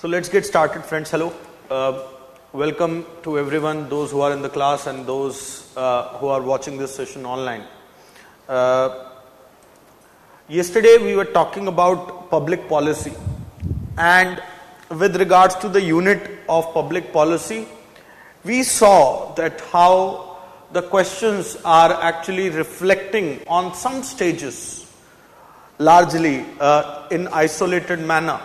So let's get started, friends. Hello. Welcome to everyone, those who are in the class and those who are watching this session online. Yesterday we were talking about public policy, and with regards to the unit of public policy, we saw that how the questions are actually reflecting on some stages, largely in isolated manner,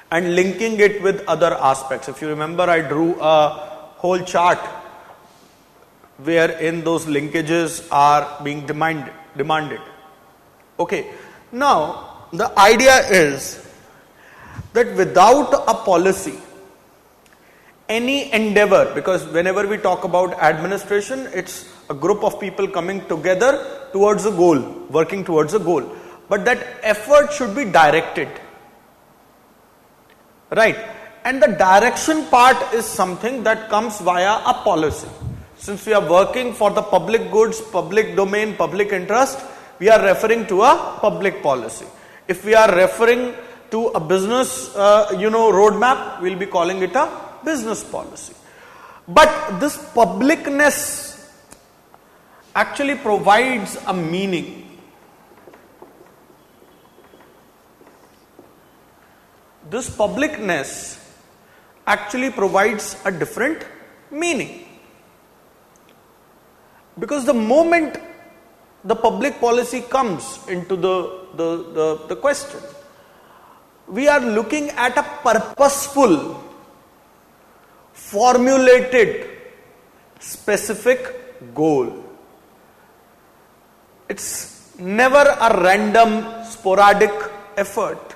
and linking it with other aspects. If you remember, I drew a whole chart wherein those linkages are being demanded. Okay, now the idea is that without a policy, any endeavor, because whenever we talk about administration, it's a group of people coming together towards a goal, working towards a goal. But that effort should be directed. Right? And the direction part is something that comes via a policy. Since we are working for the public goods, public domain, public interest, we are referring to a public policy. If we are referring to a business, roadmap, we'll be calling it a business policy. But this publicness actually provides a meaning. This publicness actually provides a different meaning. Because the moment the public policy comes into the question, we are looking at a purposeful, formulated, specific goal. It's never a random, sporadic effort.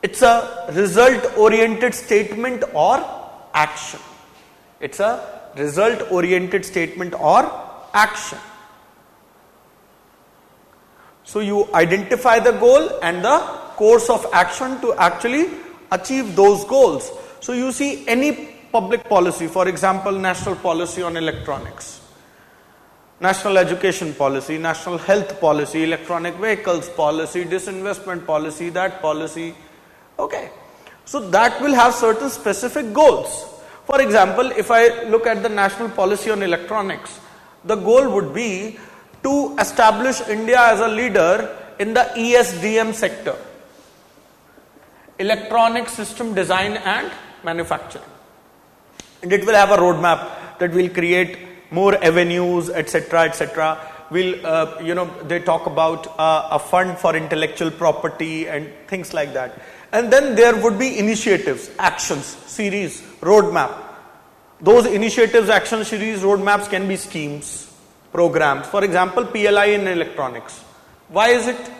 It's a result-oriented statement or action. It's a result-oriented statement or action. So you identify the goal and the course of action to actually achieve those goals. So you see any public policy, for example, national policy on electronics, national education policy, national health policy, electronic vehicles policy, disinvestment policy, that policy. Okay, so that will have certain specific goals. For example, if I look at the national policy on electronics, the goal would be to establish India as a leader in the ESDM sector, electronic system design and manufacturing. And it will have a roadmap that will create more avenues, etc., etc. They talk about a fund for intellectual property and things like that. And then there would be initiatives, actions, series, roadmap. Those initiatives, action series, roadmaps can be schemes, programs. For example, PLI in electronics. Why is it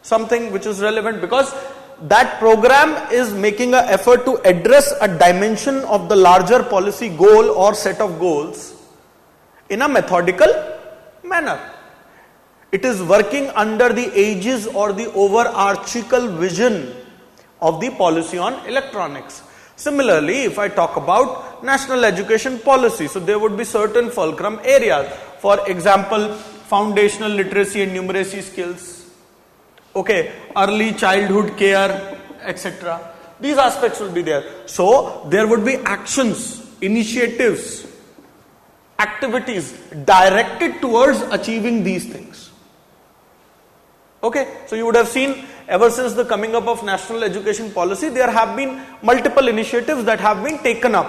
something which is relevant? Because that program is making an effort to address a dimension of the larger policy goal or set of goals in a methodical manner. It is working under the aegis or the overarchical vision of the policy on electronics. Similarly, if I talk about national education policy, so there would be certain fulcrum areas. For example, foundational literacy and numeracy skills, okay, early childhood care, etc. These aspects will be there. So there would be actions, initiatives, activities directed towards achieving these things. Okay, so you would have seen ever since the coming up of national education policy, there have been multiple initiatives that have been taken up.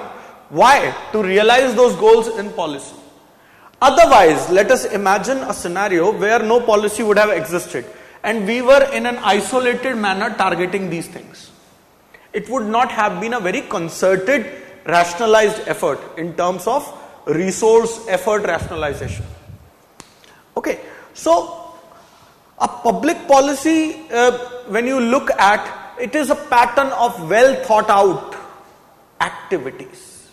Why? To realize those goals in policy. Otherwise, let us imagine a scenario where no policy would have existed and we were in an isolated manner targeting these things. It would not have been a very concerted, rationalized effort in terms of resource effort rationalization. Okay, so a public policy, when you look at, it is a pattern of well thought out activities.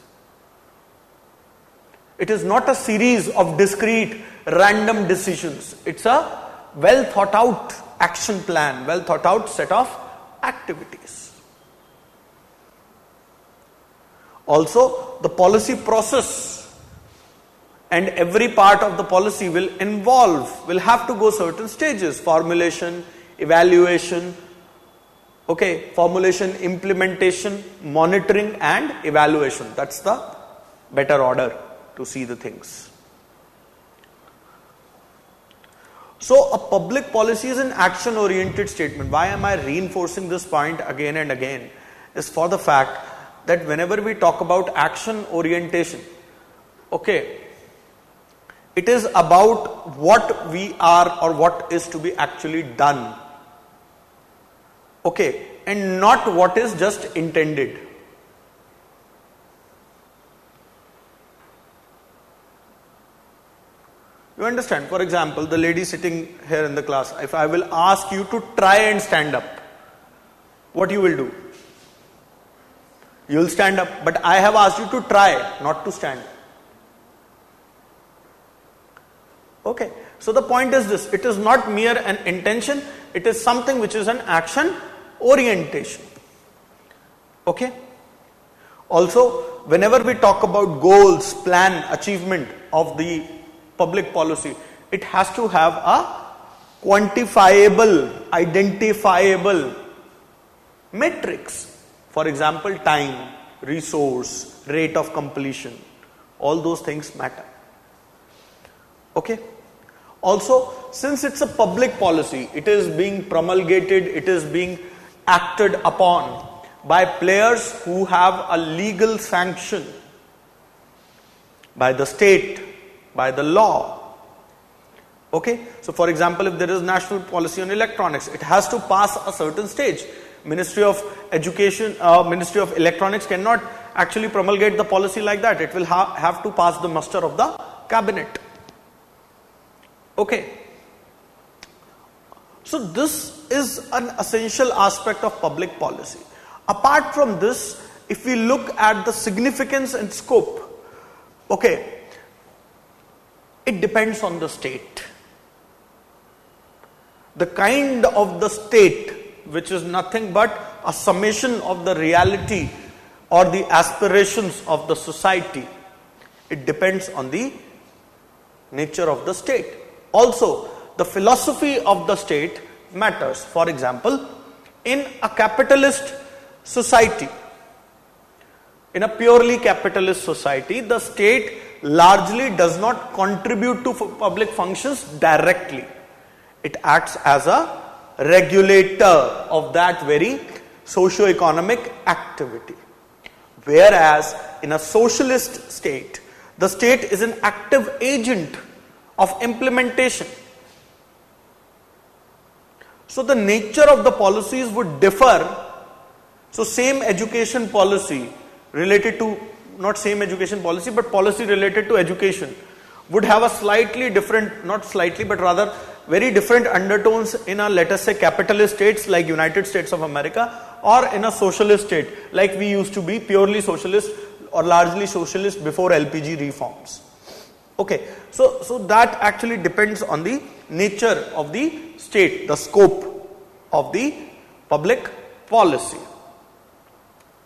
It is not a series of discrete random decisions. It's a well thought out action plan, well thought out set of activities. Also, the policy process and every part of the policy will have to go certain stages: formulation, evaluation, Okay, formulation, implementation, monitoring and evaluation. That's the better order to see the things. So a public policy is an action oriented statement. Why am I reinforcing this point again and again? Is for the fact that whenever we talk about action orientation, okay, it is about what we are or what is to be actually done. Okay, and not what is just intended. You understand? For example, the lady sitting here in the class, if I will ask you to try and stand up, what you will do? You will stand up, but I have asked you to try, not to stand. Okay, so the point is this, it is not mere an intention, it is something which is an action orientation. Okay. Also, whenever we talk about goals, plan, achievement of the public policy, it has to have a quantifiable, identifiable metrics. For example, time, resource, rate of completion, all those things matter. Okay. Also, since it's a public policy, it is being promulgated, it is being acted upon by players who have a legal sanction by the state, by the law. Okay, so for example, if there is national policy on electronics, it has to pass a certain stage. Ministry of Education, Ministry of Electronics cannot actually promulgate the policy like that. It will have to pass the muster of the cabinet. Okay. So this is an essential aspect of public policy. Apart from this, if we look at the significance and scope, okay, it depends on the state. The kind of the state, which is nothing but a summation of the reality or the aspirations of the society, it depends on the nature of the state. Also, the philosophy of the state matters. For example, in a capitalist society, in a purely capitalist society, the state largely does not contribute to public functions directly. It acts as a regulator of that very socio-economic activity. Whereas in a socialist state, the state is an active agent of implementation. So the nature of the policies would differ. So same education policy related to, not same education policy, but policy related to education would have a slightly different, not slightly, but rather very different undertones in a, let us say, capitalist states like United States of America, or in a socialist state like we used to be purely socialist or largely socialist before LPG reforms. Okay, so that actually depends on the nature of the state, the scope of the public policy.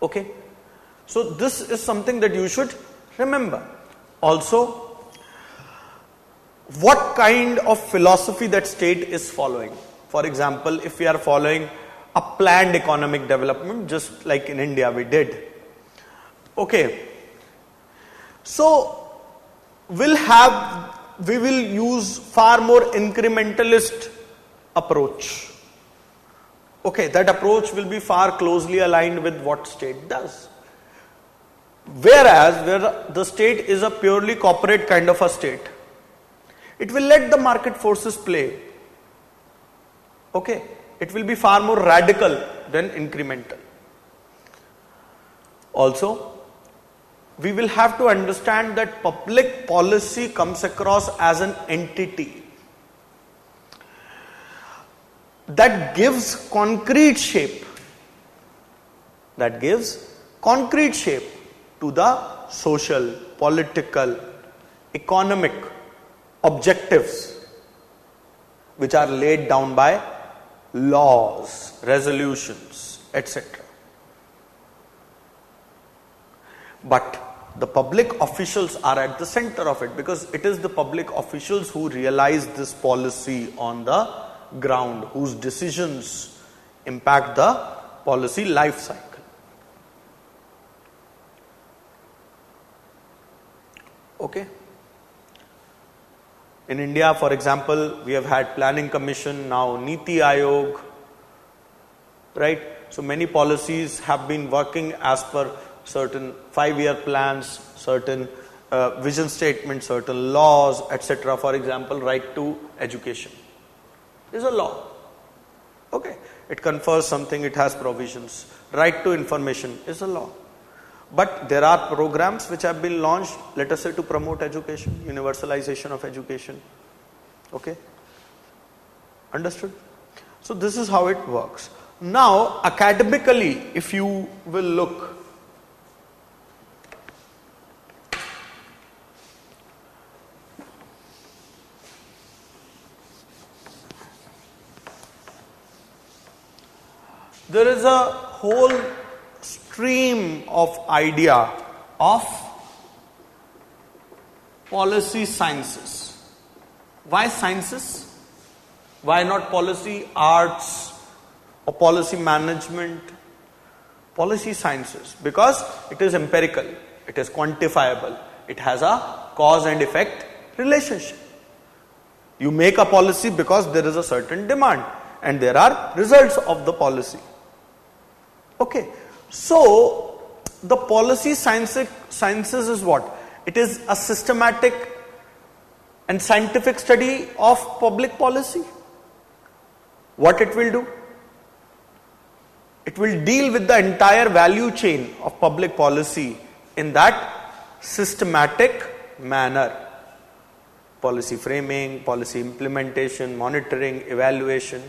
Okay, so this is something that you should remember. Also, what kind of philosophy that state is following. For example, if we are following a planned economic development, just like in India we did. Okay, so we will use far more incrementalist approach. Okay, that approach will be far closely aligned with what state does. Whereas where the state is a purely corporate kind of a state, it will let the market forces play. Okay, it will be far more radical than incremental. Also, we will have to understand that public policy comes across as an entity that gives concrete shape, to the social, political, economic objectives which are laid down by laws, resolutions, etc. But the public officials are at the center of it, because it is the public officials who realize this policy on the ground, whose decisions impact the policy life cycle. Okay. In India, for example, we have had Planning Commission, now Niti Aayog, right? So many policies have been working as per certain 5-year plans, certain vision statements, certain laws, etc. For example, right to education is a law. Okay, it confers something, it has provisions. Right to information is a law. But there are programs which have been launched, let us say, to promote education, universalization of education. Okay, understood? So this is how it works. Now, academically, if you will look, there is a whole stream of idea of policy sciences. Why sciences? Why not policy arts or policy management? Policy sciences, because it is empirical, it is quantifiable, it has a cause and effect relationship. You make a policy because there is a certain demand and there are results of the policy. Okay, so the policy sciences is what? It is a systematic and scientific study of public policy. What it will do? It will deal with the entire value chain of public policy in that systematic manner. Policy framing, policy implementation, monitoring, evaluation.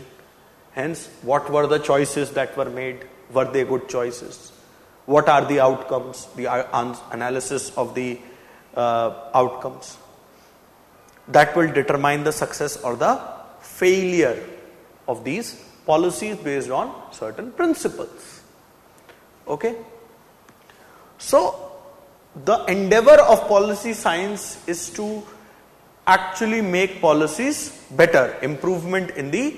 Hence, what were the choices that were made? Were they good choices? What are the outcomes? The analysis of the outcomes. That will determine the success or the failure of these policies based on certain principles. Okay? So, the endeavor of policy science is to actually make policies better, improvement in the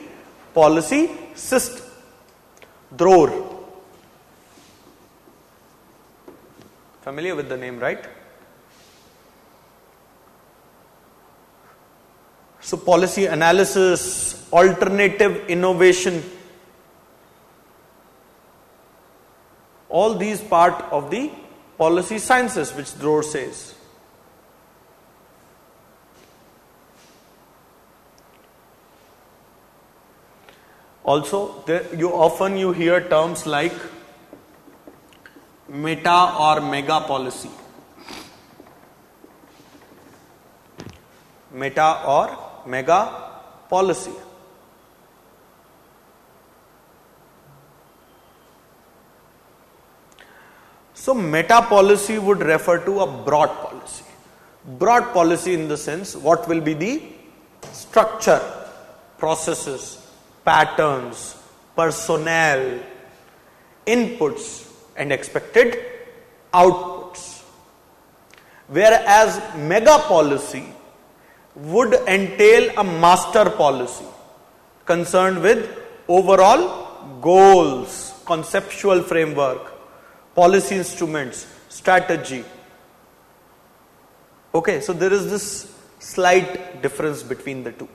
policy system. DROR. Familiar with the name, right? So, policy analysis, alternative innovation, all these part of the policy sciences which DROR says. Also, you hear terms like meta or mega policy. Meta or mega policy. So, meta policy would refer to a broad policy. Broad policy in the sense, what will be the structure, processes, patterns, personnel, inputs and expected outputs. Whereas mega policy would entail a master policy concerned with overall goals, conceptual framework, policy instruments, strategy. Okay, so there is this slight difference between the two.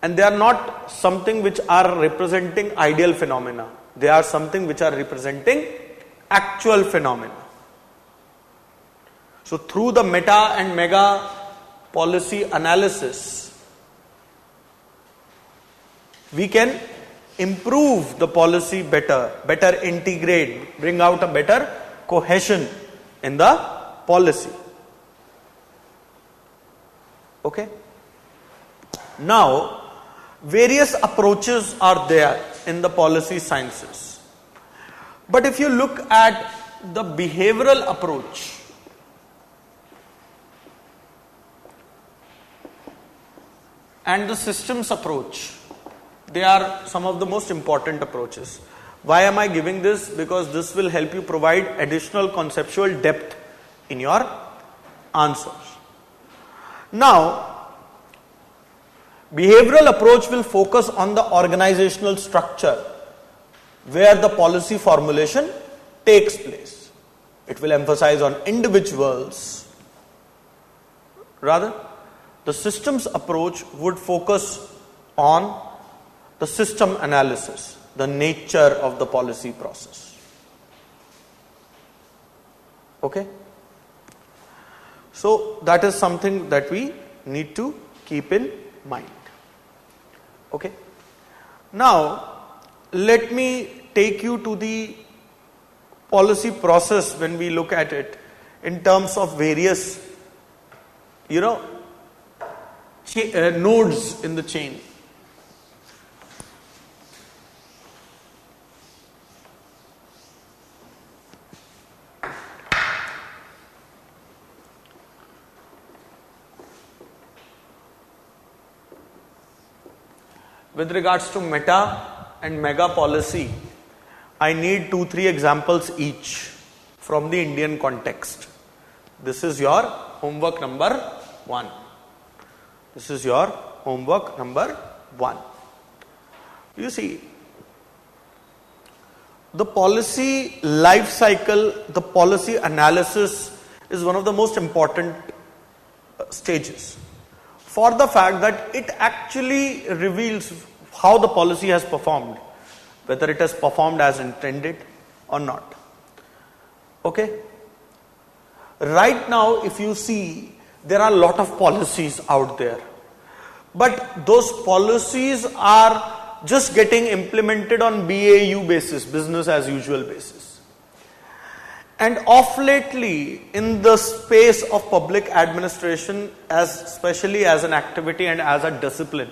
And they are not something which are representing ideal phenomena. They are something which are representing actual phenomena. So through the meta and mega policy analysis, we can improve the policy better integrate, bring out a better cohesion in the policy. Okay? Now, various approaches are there in the policy sciences. But if you look at the behavioral approach, and the systems approach, they are some of the most important approaches. Why am I giving this? Because this will help you provide additional conceptual depth in your answers. Now, Behavioral approach will focus on the organizational structure where the policy formulation takes place. It will emphasize on individuals. Rather, the systems approach would focus on the system analysis, the nature of the policy process. Okay? So that is something that we need to keep in mind. Okay? Now, let me take you to the policy process when we look at it in terms of various, nodes in the chain. With regards to meta and mega policy, I need 2-3 examples each from the Indian context. This is your homework number 1. This is your homework number 1. You see, the policy life cycle, the policy analysis is one of the most important stages, for the fact that it actually reveals how the policy has performed, whether it has performed as intended or not. Okay? Right now, if you see, there are a lot of policies out there, but those policies are just getting implemented on BAU basis, business as usual basis. And of lately, in the space of public administration, especially as an activity and as a discipline,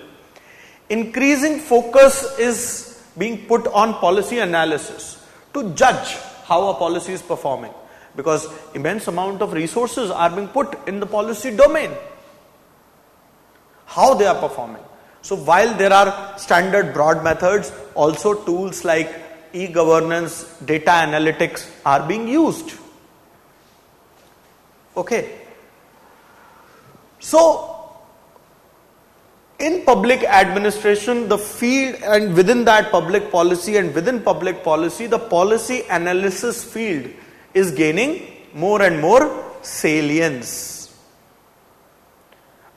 increasing focus is being put on policy analysis to judge how a policy is performing, because immense amount of resources are being put in the policy domain, how they are performing. So while there are standard broad methods, also tools like e-governance, data analytics are being used. Okay. So in public administration, the field, and within that public policy, and within public policy, the policy analysis field is gaining more and more salience.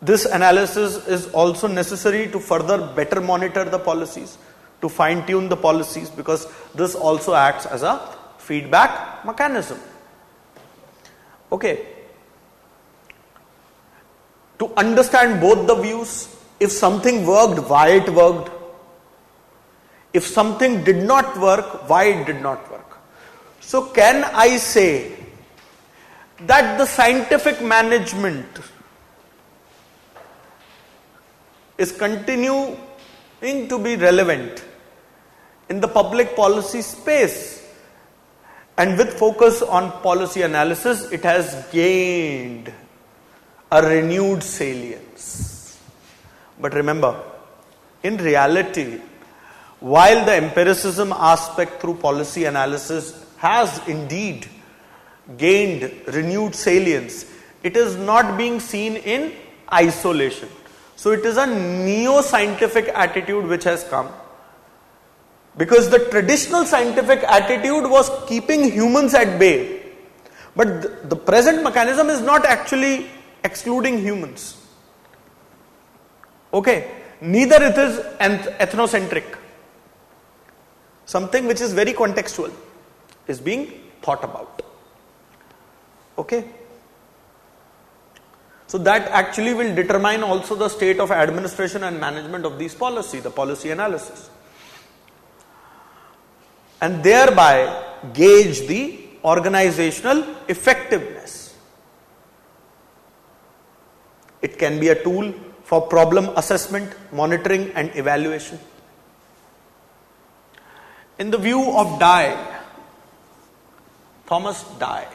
This analysis is also necessary to further better monitor the policies, to fine tune the policies, because this also acts as a feedback mechanism. Okay. To understand both the views, if something worked, why it worked. If something did not work, why it did not work. So can I say that the scientific management is continuing to be relevant in the public policy space, and with focus on policy analysis, it has gained a renewed salience. But remember, in reality, while the empiricism aspect through policy analysis has indeed gained renewed salience, it is not being seen in isolation. So it is a neo-scientific attitude which has come, because the traditional scientific attitude was keeping humans at bay. But the present mechanism is not actually excluding humans. Okay, neither it is ethnocentric. Something which is very contextual is being thought about. Okay. So that actually will determine also the state of administration and management of these policy, the policy analysis, and thereby gauge the organizational effectiveness. It can be a tool for problem assessment, monitoring and evaluation. In the view of Thomas Dye,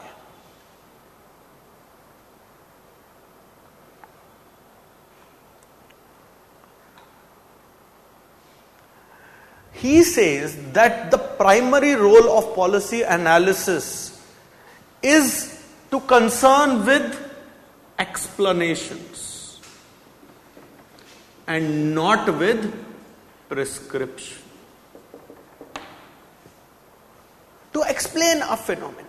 he says that the primary role of policy analysis is to concern with explanations. and not with prescription. To explain a phenomena,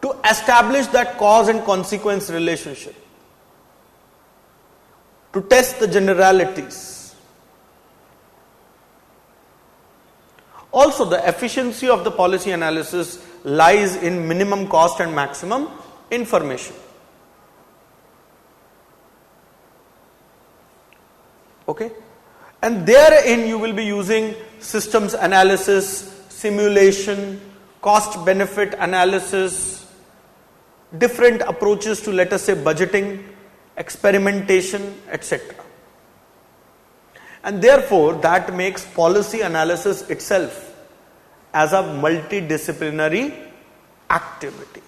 to establish that cause and consequence relationship, to test the generalities. Also, the efficiency of the policy analysis lies in minimum cost and maximum information. Okay? And therein you will be using systems analysis, simulation, cost benefit analysis, different approaches to, let us say, budgeting, experimentation, etc. And therefore, that makes policy analysis itself as a multidisciplinary activity.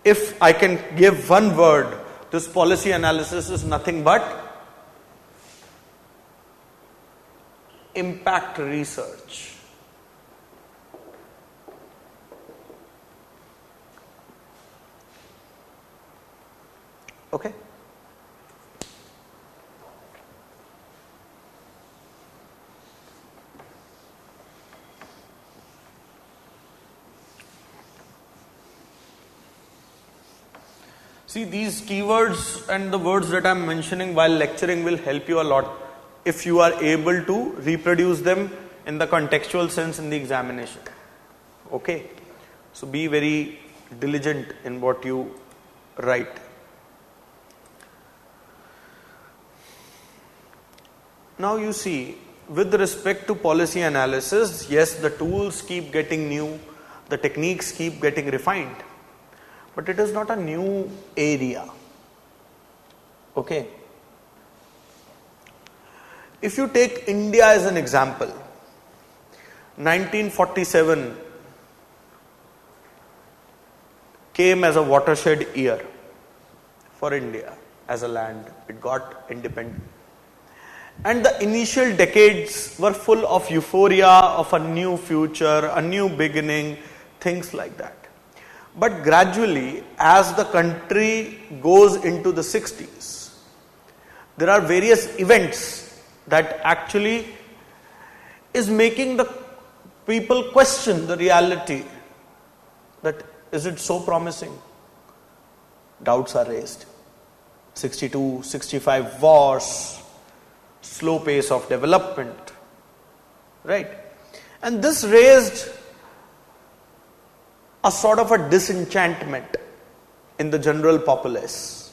If I can give one word, this policy analysis is nothing but impact research. Okay? See, these keywords and the words that I am mentioning while lecturing will help you a lot if you are able to reproduce them in the contextual sense in the examination. Okay? So be very diligent in what you write. Now you see, with respect to policy analysis, yes, the tools keep getting new, the techniques keep getting refined, but it is not a new area. Okay? If you take India as an example, 1947 came as a watershed year for India as a land. It got independent. And the initial decades were full of euphoria of a new future, a new beginning, things like that. But gradually, as the country goes into the 60s, there are various events that actually is making the people question the reality that is it so promising? Doubts are raised. 62, 65 wars, slow pace of development, right? And this raised a sort of a disenchantment in the general populace.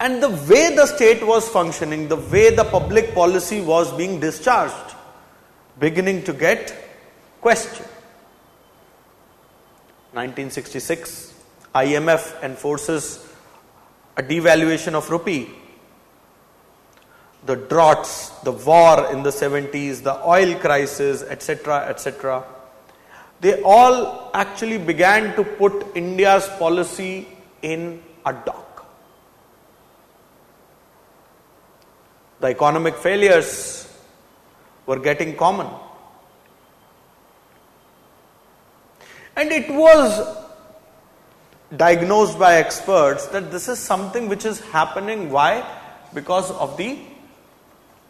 And the way the state was functioning, the way the public policy was being discharged, beginning to get questioned. 1966, IMF enforces a devaluation of rupee. The droughts, the war in the 70s, the oil crisis, etc., etc. They all actually began to put India's policy in a dock. The economic failures were getting common. And it was diagnosed by experts that this is something which is happening. Why? Because of the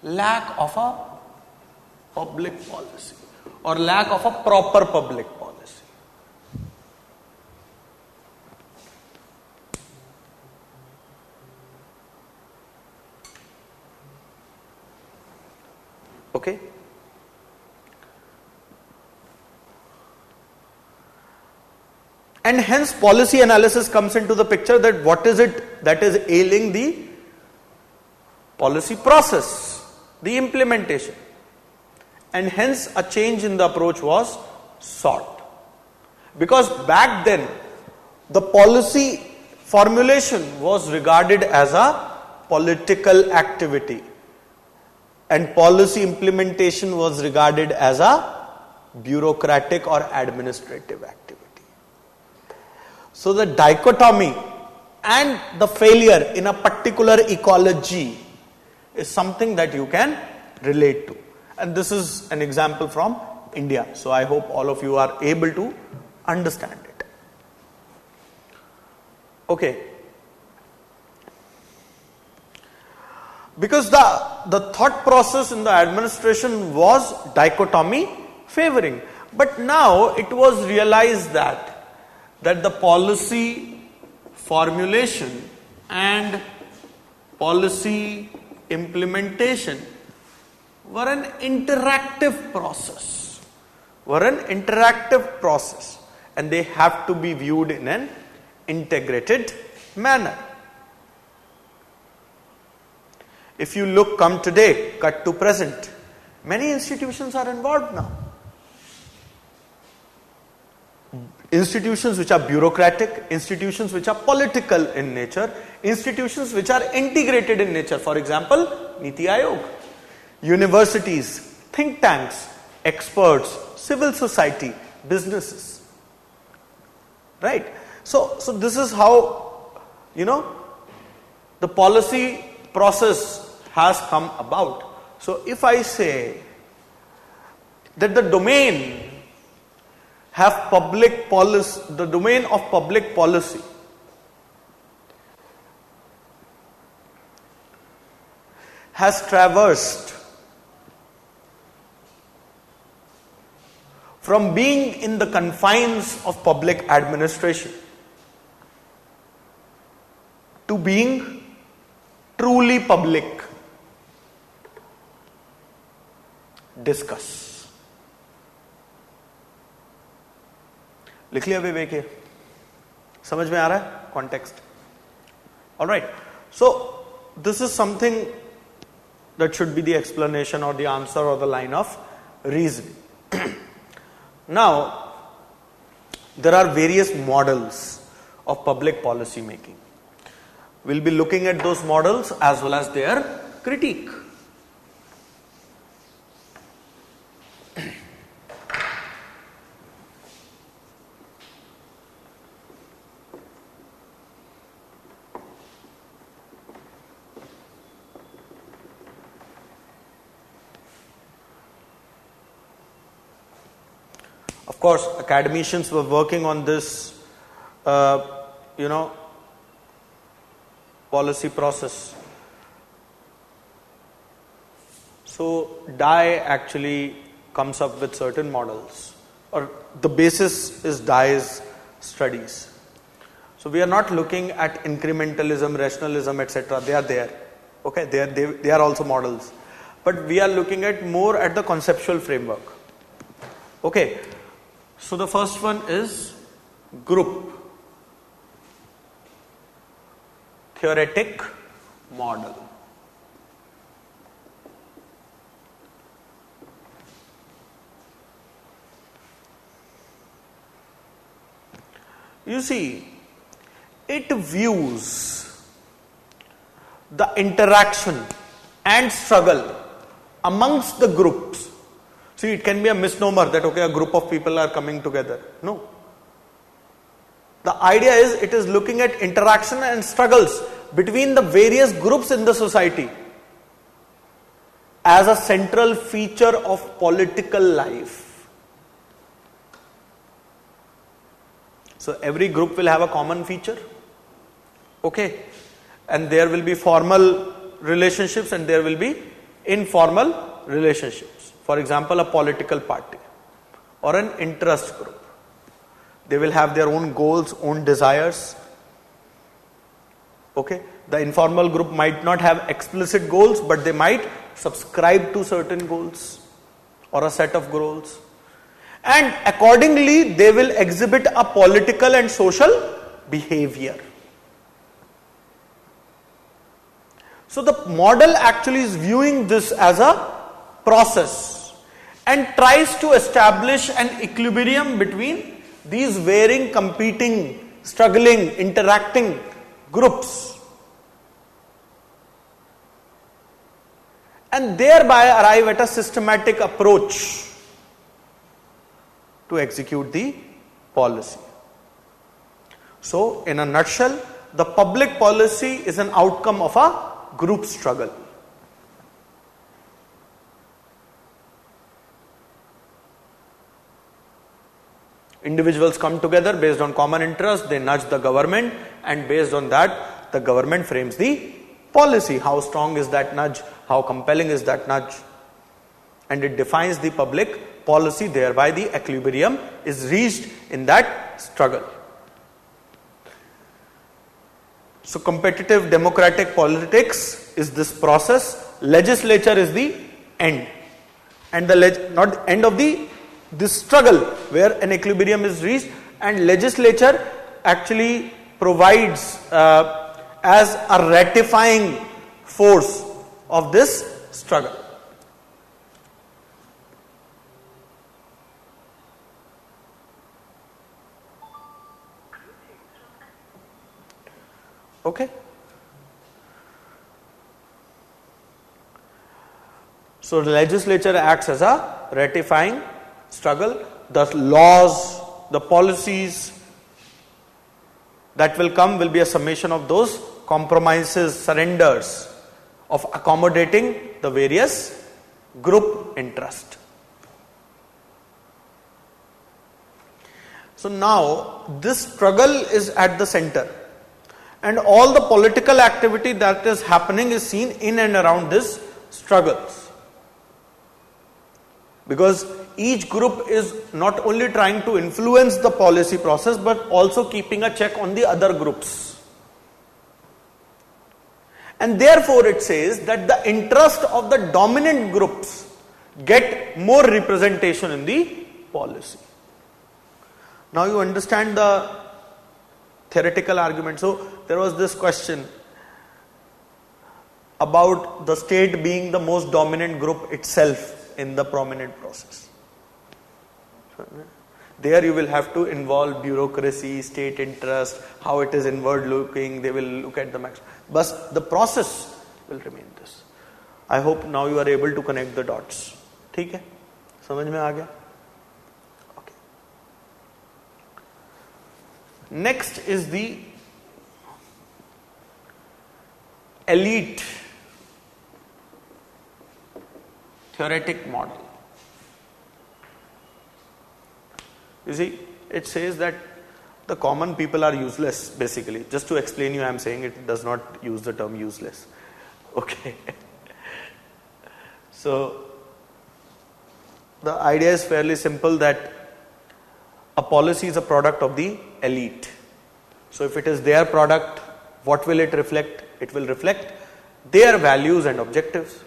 lack of a public policy or lack of a proper public policy. Okay? And hence policy analysis comes into the picture, that what is it that is ailing the policy process, the implementation. And hence a change in the approach was sought. Because back then the policy formulation was regarded as a political activity and policy implementation was regarded as a bureaucratic or administrative activity. So the dichotomy and the failure in a particular ecology is something that you can relate to. And this is an example from India. So I hope all of you are able to understand it. Okay. because the thought process in the administration was dichotomy favoring. But now it was realized that the policy formulation and policy implementation were an interactive process, and they have to be viewed in an integrated manner. If you come today, cut to present, many institutions are involved now. Institutions which are bureaucratic, institutions which are political in nature, institutions which are integrated in nature. For example, Niti Aayog, universities, think tanks, experts, civil society, businesses. Right? So this is how, the policy process has come about. So if I say that the domain of public policy has traversed from being in the confines of public administration to being truly public. Discuss. लिख लिया विवेक है, समझ में आ रहा है context? Alright, so this is something that should be the explanation और the answer और the line of reasoning. Now there are various models of public policy making. We'll be looking at those models as well as their critique. Of course, academicians were working on this, policy process. So, DIE actually comes up with certain models, or the basis is DIE's studies. So, we are not looking at incrementalism, rationalism, etc. They are there. Okay, they are also models. But we are looking at more at the conceptual framework. Okay. So the first one is group theoretic model. You see, it views the interaction and struggle amongst the groups. See, it can be a misnomer that, okay, a group of people are coming together. No. The idea is, it is looking at interaction and struggles between the various groups in the society as a central feature of political life. So, every group will have a common feature. Okay. And there will be formal relationships and there will be informal relationships. For example, a political party or an interest group. They will have their own goals, own desires. Okay. The informal group might not have explicit goals, but they might subscribe to certain goals or a set of goals. And accordingly, they will exhibit a political and social behavior. So the model actually is viewing this as a process and tries to establish an equilibrium between these varying, competing, struggling, interacting groups, and thereby arrive at a systematic approach to execute the policy. So, in a nutshell, the public policy is an outcome of a group struggle. Individuals come together based on common interest, they nudge the government, and based on that, the government frames the policy. How strong is that nudge? How compelling is that nudge? And it defines the public policy, thereby the equilibrium is reached in that struggle. So competitive democratic politics is this process. Legislature is the end. And the not end of this struggle where an equilibrium is reached, and legislature actually provides as a ratifying force of this struggle. Okay. So the legislature acts as a ratifying struggle. The laws, the policies that will come will be a summation of those compromises, surrenders of accommodating the various group interest. So now this struggle is at the center, and all the political activity that is happening is seen in and around this struggles. Because each group is not only trying to influence the policy process, but also keeping a check on the other groups. And therefore it says that the interest of the dominant groups get more representation in the policy. Now you understand the theoretical argument. So there was this question about the state being the most dominant group itself in the prominent process. There you will have to involve bureaucracy, state interest, how it is inward looking, they will look at the max. But the process will remain this. I hope now you are able to connect the dots. ठीक है? समझ में आ गया? Okay. Next is the elite theoretic model. You see, it says that the common people are useless, basically. Just to explain you, I am saying it does not use the term useless. Okay. So, the idea is fairly simple, that a policy is a product of the elite. So, if it is their product, what will it reflect? It will reflect their values and objectives.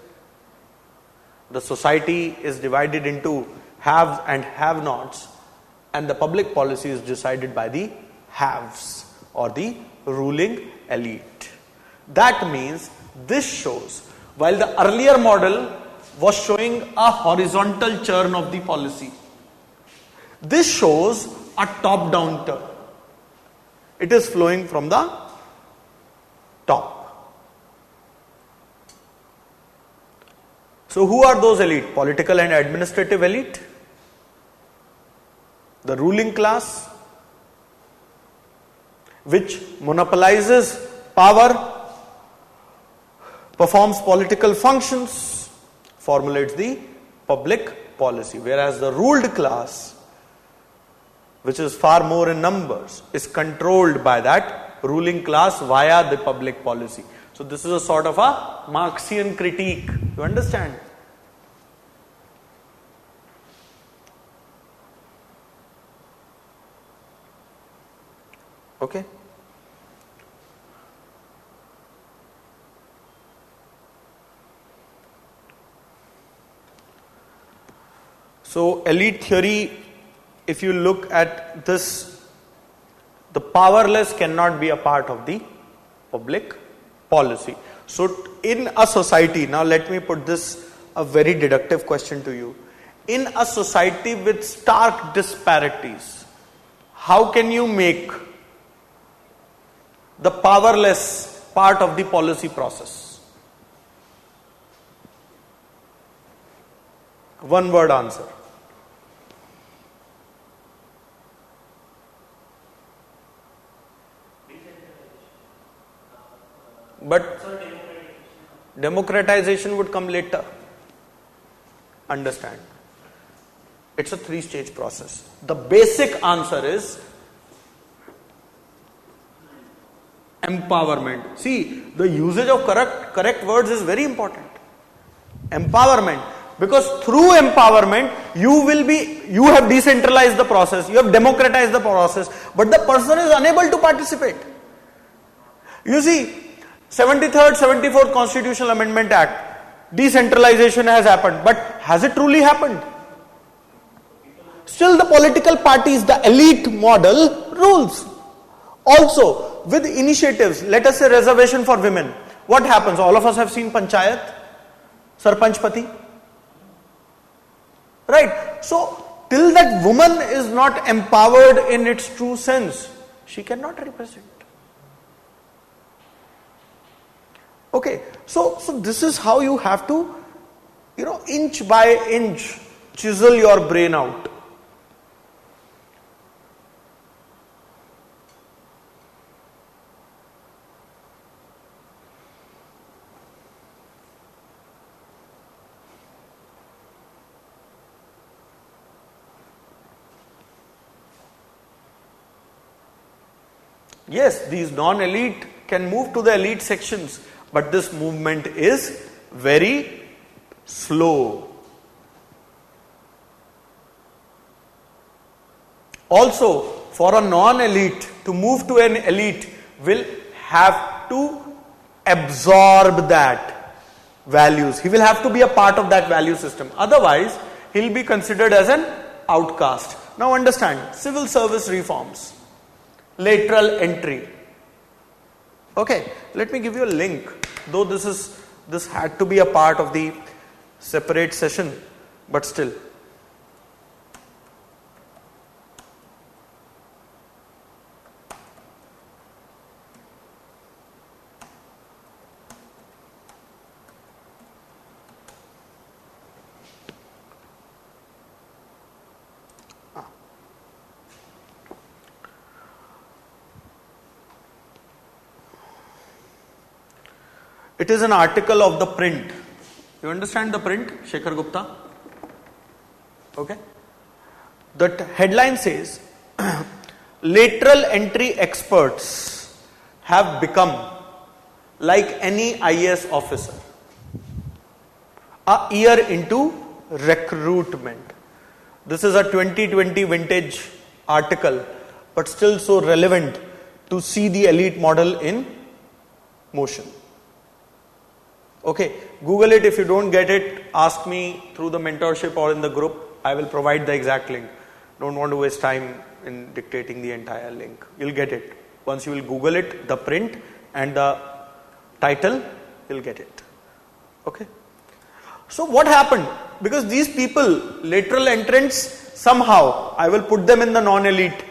The society is divided into haves and have-nots, and the public policy is decided by the haves or the ruling elite. That means this shows, while the earlier model was showing a horizontal churn of the policy, this shows a top-down turn. It is flowing from the top. So who are those elite? Political and administrative elite, the ruling class, which monopolizes power, performs political functions, formulates the public policy, whereas the ruled class, which is far more in numbers, is controlled by that ruling class via the public policy. So this is a sort of a Marxian critique. You understand? Okay. So elite theory, if you look at this, the powerless cannot be a part of the public policy. So in a society, now let me put this, a very deductive question to you. In a society with stark disparities, how can you make the powerless part of the policy process? One word answer. But democratization would come later. Understand? It's a three-stage process. The basic answer is Empowerment. See, the usage of correct words is very important. Empowerment. Because through empowerment, you have decentralized the process, you have democratized the process, but the person is unable to participate. You see, 73rd, 74th Constitutional Amendment Act, decentralization has happened, but has it truly happened? Still the political parties, the elite model rules. Also, with initiatives, let us say reservation for women, what happens? All of us have seen Panchayat, Sarpanch Pati. Right? So, till that woman is not empowered in its true sense, she cannot represent. Okay, so this is how you have to, inch by inch, chisel your brain out. Yes, these non-elite can move to the elite sections, but this movement is very slow. Also, for a non-elite to move to an elite will have to absorb that values. He will have to be a part of that value system. Otherwise, he'll be considered as an outcast. Now understand, civil service reforms. Lateral entry. Okay, let me give you a link. Though this had to be a part of the separate session, but still. It is an article of the print. You understand the print, Shekhar Gupta? Okay. The headline says, lateral entry experts have become like any IAS officer. A year into recruitment. This is a 2020 vintage article, but still so relevant to see the elite model in motion. Okay, Google it. If you don't get it, ask me through the mentorship or in the group. I will provide the exact link. Don't want to waste time in dictating the entire link. You'll get it. Once you will Google it, the print and the title, you'll get it. Okay. So what happened? Because these people, lateral entrants, somehow, I will put them in the non-elite.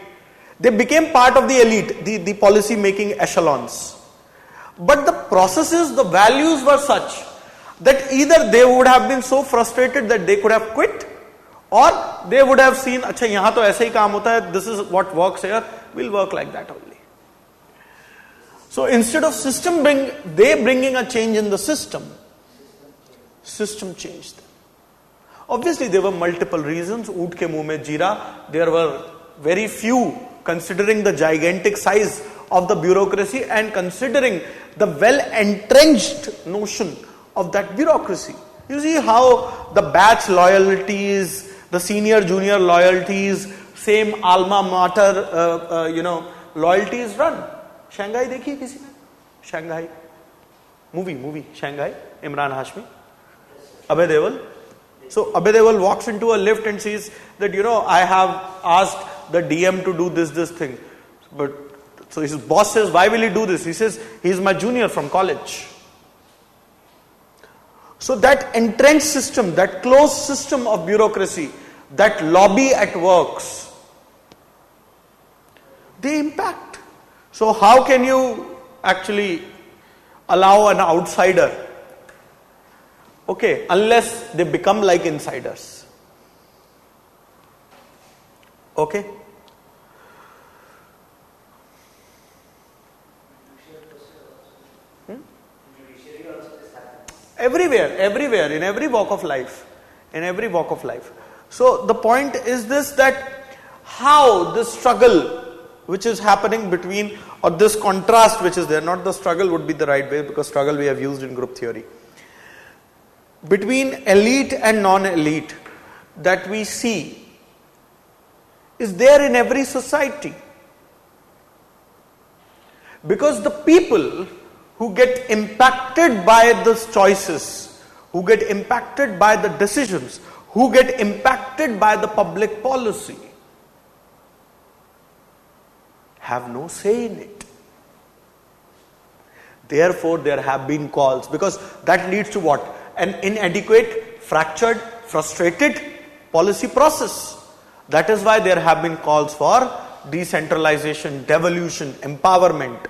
They became part of the elite, the policy making echelons. But the processes, the values were such that either they would have been so frustrated that they could have quit, or they would have seen, अच्छा यहाँ तो ऐसे ही काम होता है, this is what works here, we'll work like that only. So instead of bringing a change in the system changed them. Obviously there were multiple reasons. Oot ke muh mein jeera. There were very few, considering the gigantic size of the bureaucracy and considering the well-entrenched notion of that bureaucracy. You see how the batch loyalties, the senior-junior loyalties, same alma mater, loyalties run. Shanghai देखी किसी ने? Shanghai movie Shanghai, Imran Hashmi, Abhay Deol. So Abhay Deol walks into a lift and says that I have asked the DM to do this thing, but so his boss says, why will he do this? He says, he is my junior from college. So that entrenched system, that closed system of bureaucracy, that lobby at works, they impact. So how can you actually allow an outsider? Okay, unless they become like insiders. Okay? Everywhere, in every walk of life. So the point is this, that how this struggle which is happening between, or this contrast which is there, not the struggle would be the right way, because struggle we have used in group theory, between elite and non-elite that we see is there in every society. Because the people who get impacted by those choices, who get impacted by the decisions, who get impacted by the public policy, have no say in it. Therefore, there have been calls, because that leads to what? An inadequate, fractured, frustrated policy process. That is why there have been calls for decentralization, devolution, empowerment.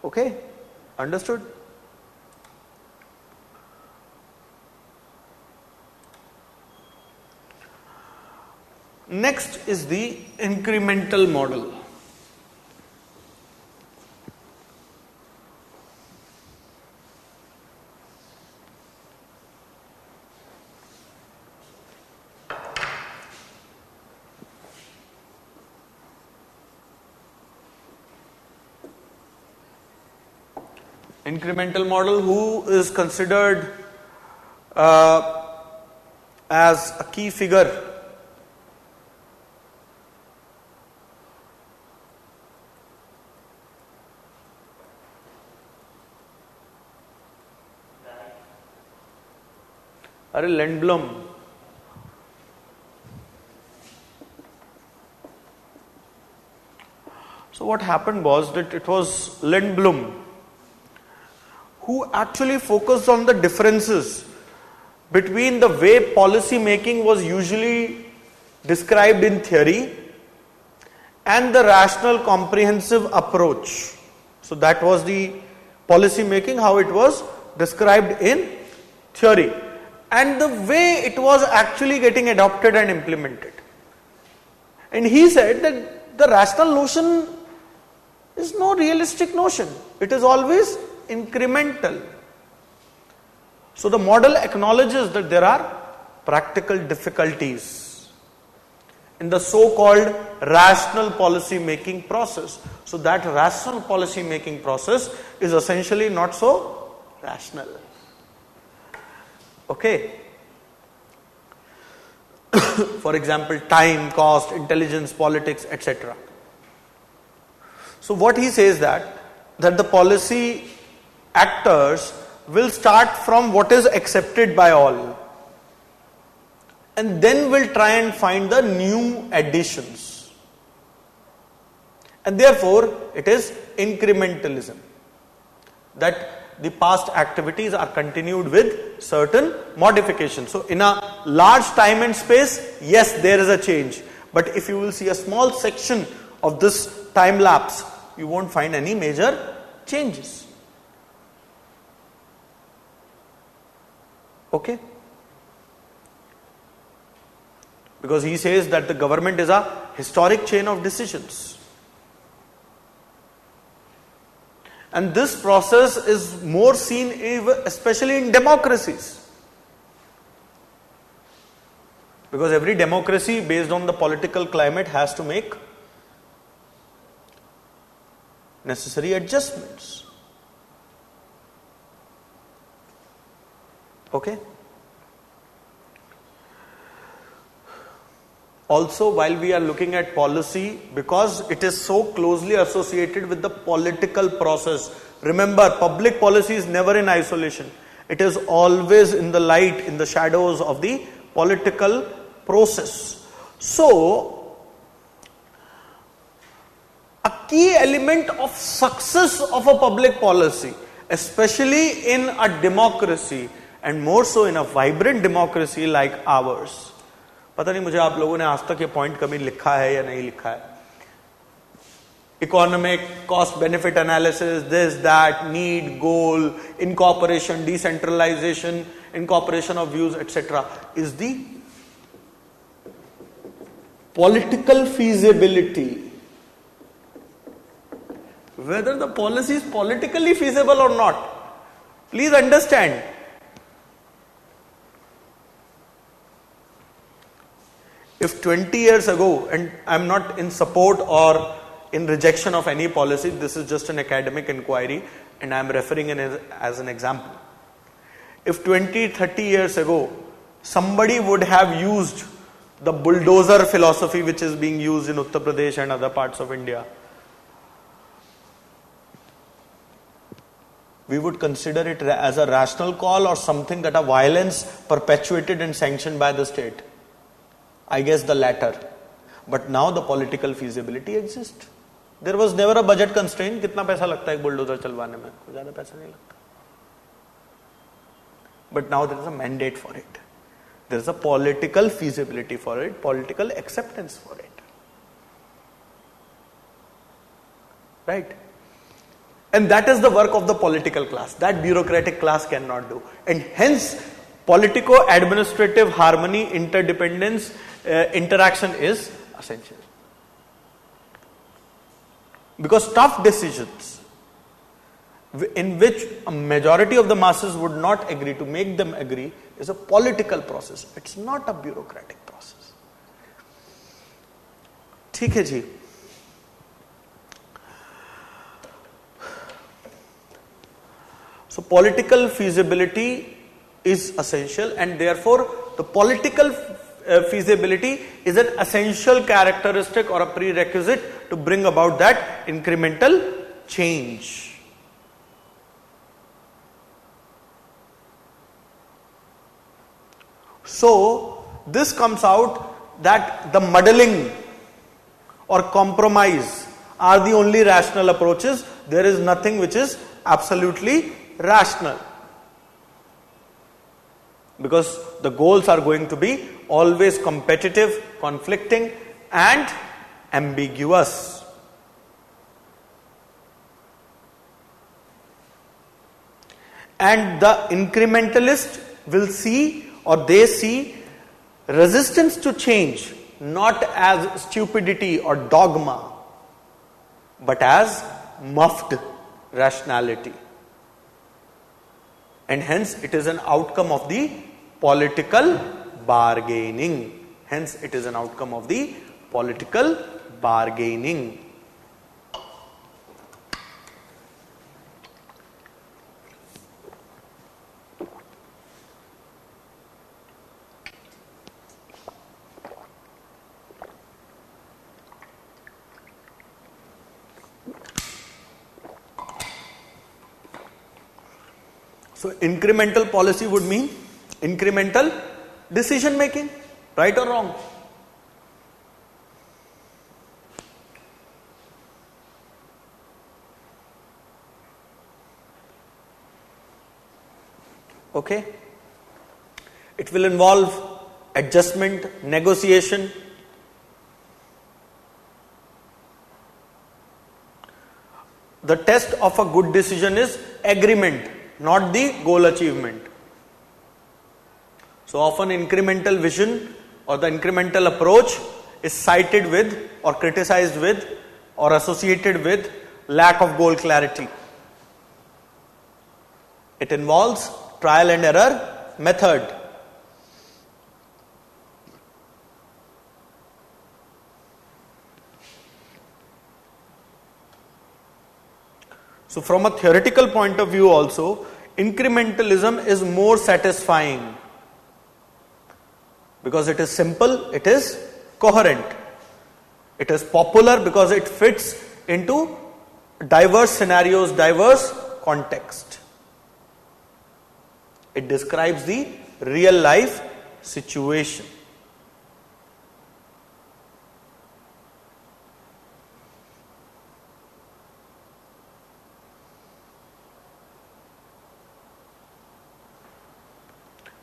Okay, understood? Next is the incremental model. Incremental model, who is considered as a key figure? Lindblom. So what happened was that it was Lindblom who actually focused on the differences between the way policy making was usually described in theory and the rational comprehensive approach. So that was the policy making, how it was described in theory, and the way it was actually getting adopted and implemented. And he said that the rational notion is no realistic notion. It is always incremental. So the model acknowledges that there are practical difficulties in the so-called rational policy making process. So that rational policy making process is essentially not so rational. Okay. For example, time, cost, intelligence, politics, etc. So what he says that the policy actors will start from what is accepted by all, and then will try and find the new additions, and therefore it is incrementalism, that the past activities are continued with certain modifications. So in a large time and space, yes, there is a change, but if you will see a small section of this time lapse, you won't find any major changes. Okay? Because he says that the government is a historic chain of decisions. And this process is more seen especially in democracies. Because every democracy, based on the political climate, has to make necessary adjustments. Okay? Also, while we are looking at policy, because it is so closely associated with the political process, remember, public policy is never in isolation. It is always in the light, in the shadows of the political process. So, a key element of success of a public policy, especially in a democracy, and more so in a vibrant democracy like ours. पता नहीं मुझे आप लोगों ने आज तक ये point कभी लिखा है या नहीं लिखा है. Economic, cost benefit analysis, this, that, need, goal, incorporation, decentralization, incorporation of views, etc. is the political feasibility. Whether the policy is politically feasible or not, please understand. If 20 years ago, and I'm not in support or in rejection of any policy, this is just an academic inquiry and I'm referring it as an example. If 20, 30 years ago, somebody would have used the bulldozer philosophy which is being used in Uttar Pradesh and other parts of India, we would consider it as a rational call or something that a violence perpetuated and sanctioned by the state. I guess the latter. But now the political feasibility exists. There was never a budget constraint. कितना पैसा लगता है एक bulldozer चलवाने में? कोई ज़्यादा पैसा नहीं लगता. But now there is a mandate for it. There is a political feasibility for it, political acceptance for it. Right? And that is the work of the political class. That bureaucratic class cannot do. And hence, politico-administrative harmony, interdependence, interaction is essential. Because tough decisions in which a majority of the masses would not agree, to make them agree is a political process. It's not a bureaucratic process. ठीक है जी. So political feasibility is essential, and therefore the political feasibility is an essential characteristic or a prerequisite to bring about that incremental change. So this comes out that the muddling or compromise are the only rational approaches. There is nothing which is absolutely rational, because the goals are going to be always competitive, conflicting and ambiguous. And the incrementalist will see, or they see, resistance to change not as stupidity or dogma, but as muffed rationality. And hence it is an outcome of the political bargaining. Hence it is an outcome of the political bargaining. So incremental policy would mean incremental decision making, right or wrong? Okay? It will involve adjustment, negotiation. The test of a good decision is agreement, not the goal achievement. So often incremental vision or the incremental approach is cited with or criticized with or associated with lack of goal clarity. It involves trial and error method. So from a theoretical point of view also, incrementalism is more satisfying because it is simple, it is coherent. It is popular because it fits into diverse scenarios, diverse context. It describes the real life situation.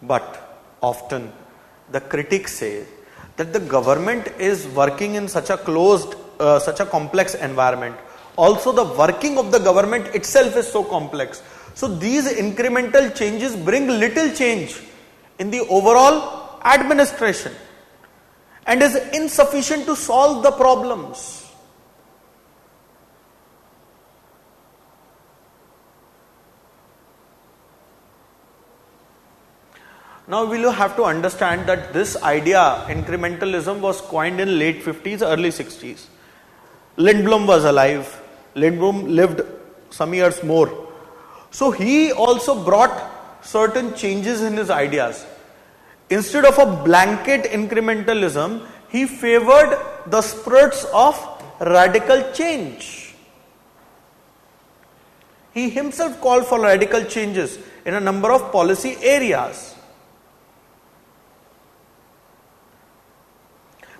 But often the critics say that the government is working in such a closed, such a complex environment. Also the working of the government itself is so complex. So these incremental changes bring little change in the overall administration and is insufficient to solve the problems. Now we will have to understand that this idea, incrementalism, was coined in late 50s, early 60s. Lindblom was alive. Lindblom lived some years more. So he also brought certain changes in his ideas. Instead of a blanket incrementalism, he favored the spurts of radical change. He himself called for radical changes in a number of policy areas.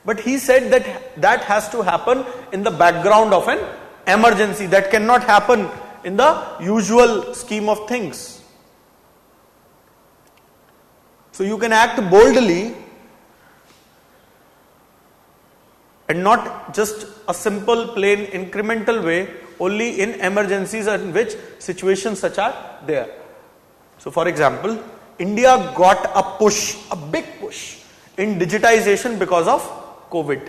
But he said that that has to happen in the background of an emergency. That cannot happen in the usual scheme of things. So you can act boldly and not just a simple plain incremental way only in emergencies in which situations such are there. So for example, India got a push, a big push in digitization because of COVID.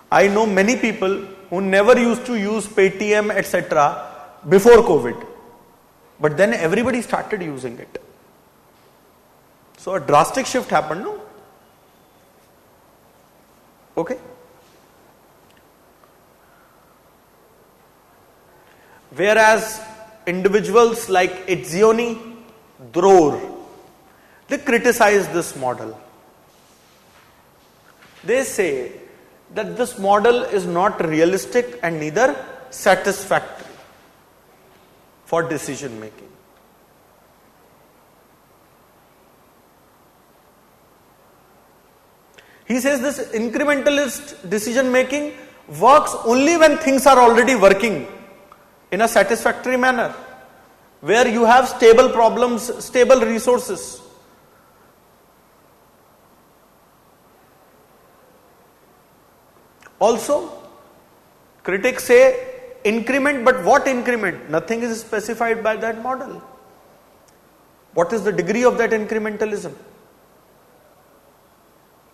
I know many people who never used to use Paytm etc. before COVID, but then everybody started using it. So a drastic shift happened, no? Okay. Whereas individuals like Etzioni, Dror, they criticize this model. They say that this model is not realistic and neither satisfactory for decision making. He says this incrementalist decision making works only when things are already working in a satisfactory manner, where you have stable problems, stable resources. Also, critics say increment, but what increment? Nothing is specified by that model. What is the degree of that incrementalism?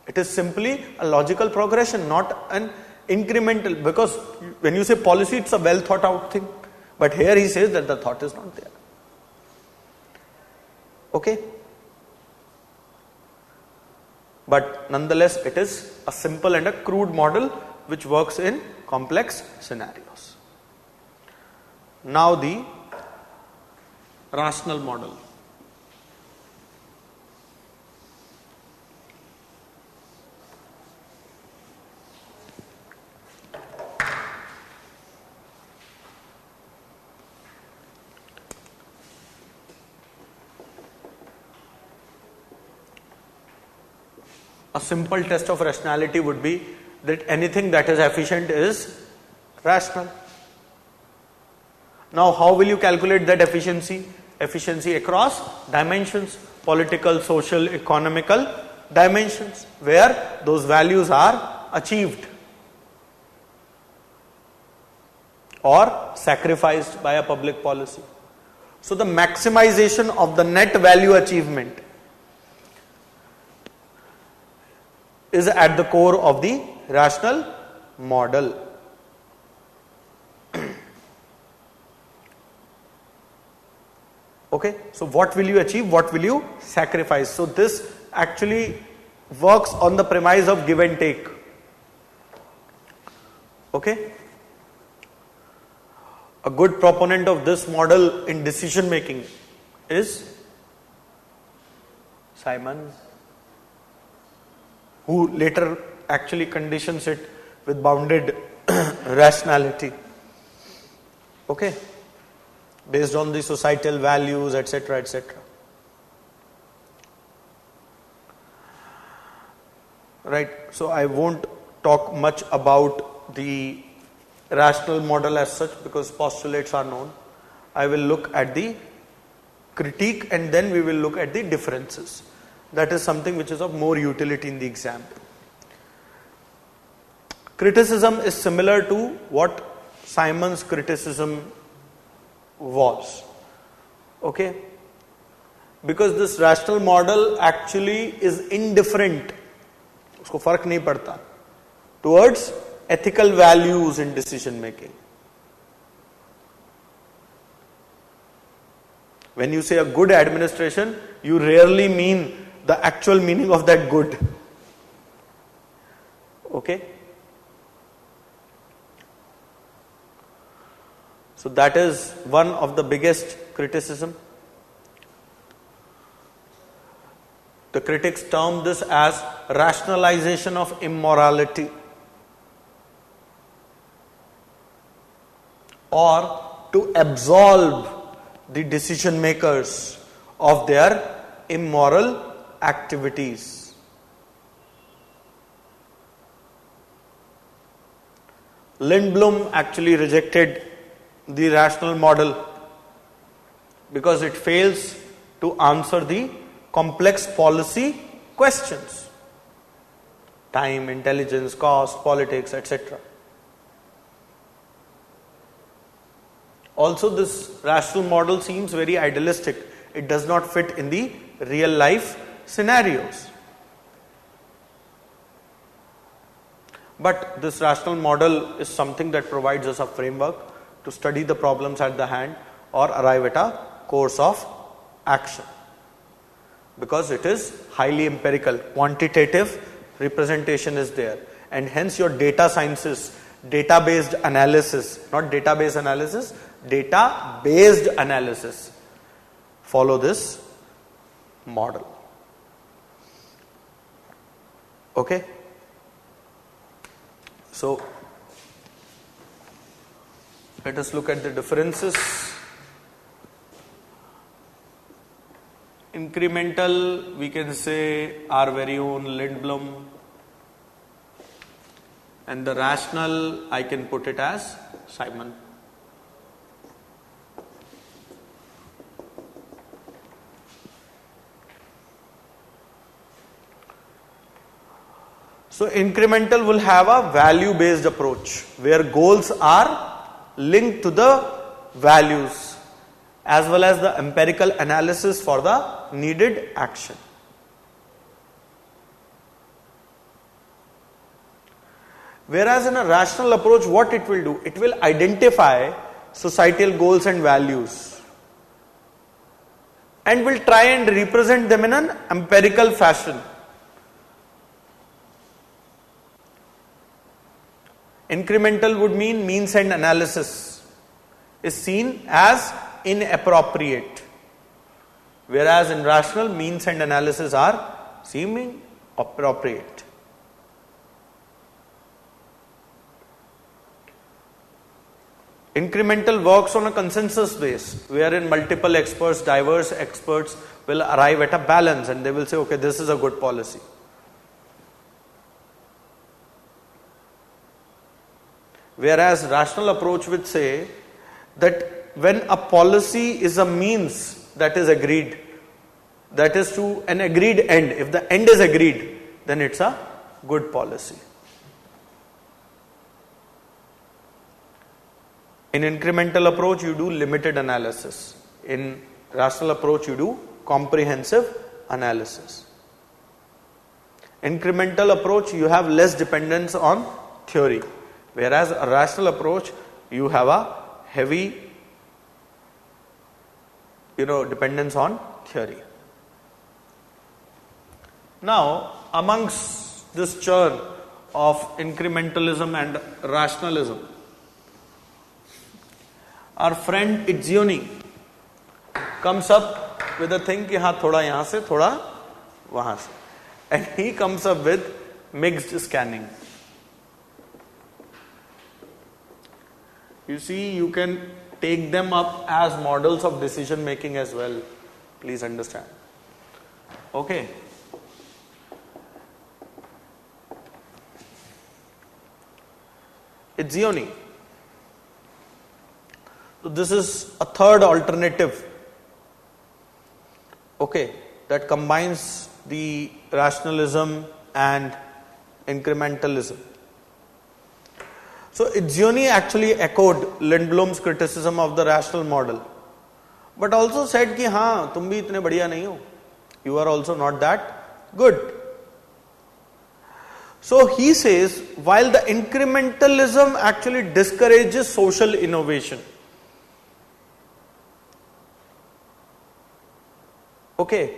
It is simply a logical progression, not an incremental, because when you say policy, it's a well thought out thing. But here he says that the thought is not there. Okay? But nonetheless, it is a simple and a crude model which works in complex scenarios. Now the rational model. A simple test of rationality would be that anything that is efficient is rational. Now, how will you calculate that efficiency? Efficiency across dimensions, political, social, economical dimensions, where those values are achieved or sacrificed by a public policy. So, the maximization of the net value achievement is at the core of the rational model. Okay, so what will you achieve? What will you sacrifice? So this actually works on the premise of give and take. Okay, a good proponent of this model in decision making is Simon, who later actually conditions it with bounded rationality. Okay, based on the societal values, etc., etc. Right, so I won't talk much about the rational model as such because postulates are known. I will look at the critique and then we will look at the differences. That is something which is of more utility in the exam. Criticism is similar to what Simon's criticism was. Okay? Because this rational model actually is indifferent, usko fark nahi padta, towards ethical values in decision making. When you say a good administration, you rarely mean the actual meaning of that good. Okay? So that is one of the biggest criticism. The critics term this as rationalization of immorality, or to absolve the decision makers of their immoral activities. Lindblom actually rejected the rational model because it fails to answer the complex policy questions: time, intelligence, cost, politics, etc. Also, this rational model seems very idealistic. It does not fit in the real life scenarios. But this rational model is something that provides us a framework to study the problems at the hand or arrive at a course of action, because it is highly empirical. Quantitative representation is there, and hence your data sciences, data-based analysis, not database analysis, data-based analysis, follow this model. Okay? So, let us look at the differences. Incremental, we can say our very own Lindblom, and the rational, I can put it as Simon. So incremental will have a value based approach where goals are linked to the values as well as the empirical analysis for the needed action. Whereas in a rational approach, what it will do? It will identify societal goals and values and will try and represent them in an empirical fashion. Incremental would mean means and analysis is seen as inappropriate, whereas in rational, means and analysis are seeming appropriate. Incremental works on a consensus base, wherein multiple experts, diverse experts will arrive at a balance and they will say, okay, this is a good policy. Whereas rational approach would say that when a policy is a means that is agreed, that is to an agreed end, if the end is agreed, then it's a good policy. In incremental approach, you do limited analysis. In rational approach, you do comprehensive analysis. Incremental approach, you have less dependence on theory. Whereas a rational approach, you have a heavy, dependence on theory. Now, amongst this churn of incrementalism and rationalism, our friend Itzioni comes up with a thing कि हाँ थोड़ा यहाँ से थोड़ा वहाँ से, and he comes up with mixed scanning. You see, you can take them up as models of decision making as well. Please understand. Okay. Itzioni. So this is a third alternative. Okay, that combines the rationalism and incrementalism. So Itzioni actually echoed Lindblom's criticism of the rational model, but also said कि हाँ तुम भी इतने बढ़िया नहीं हो, you are also not that good. So he says, while the incrementalism actually discourages social innovation, Okay.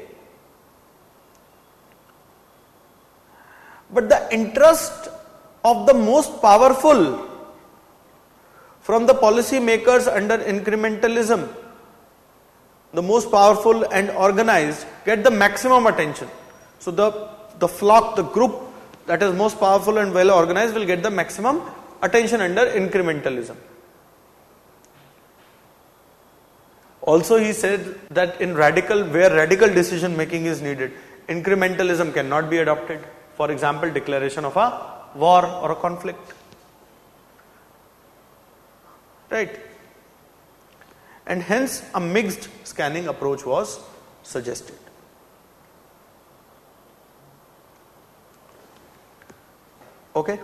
But the interest of the most powerful from the policy makers under incrementalism, the most powerful and organized, get the maximum attention. So the flock, the group that is most powerful and well organized will get the maximum attention under incrementalism. Also he said that in where radical decision making is needed, incrementalism cannot be adopted. For example, declaration of a war or a conflict. Right? And hence a mixed scanning approach was suggested. Okay?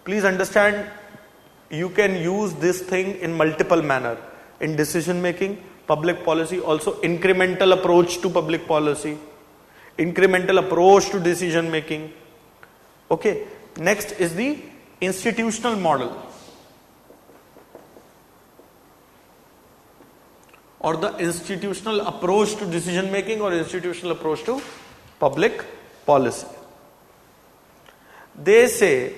Please understand, you can use this thing in multiple manner. In decision making, public policy, also incremental approach to public policy, incremental approach to decision making. Okay, next is the institutional model or the institutional approach to decision making or institutional approach to public policy. They say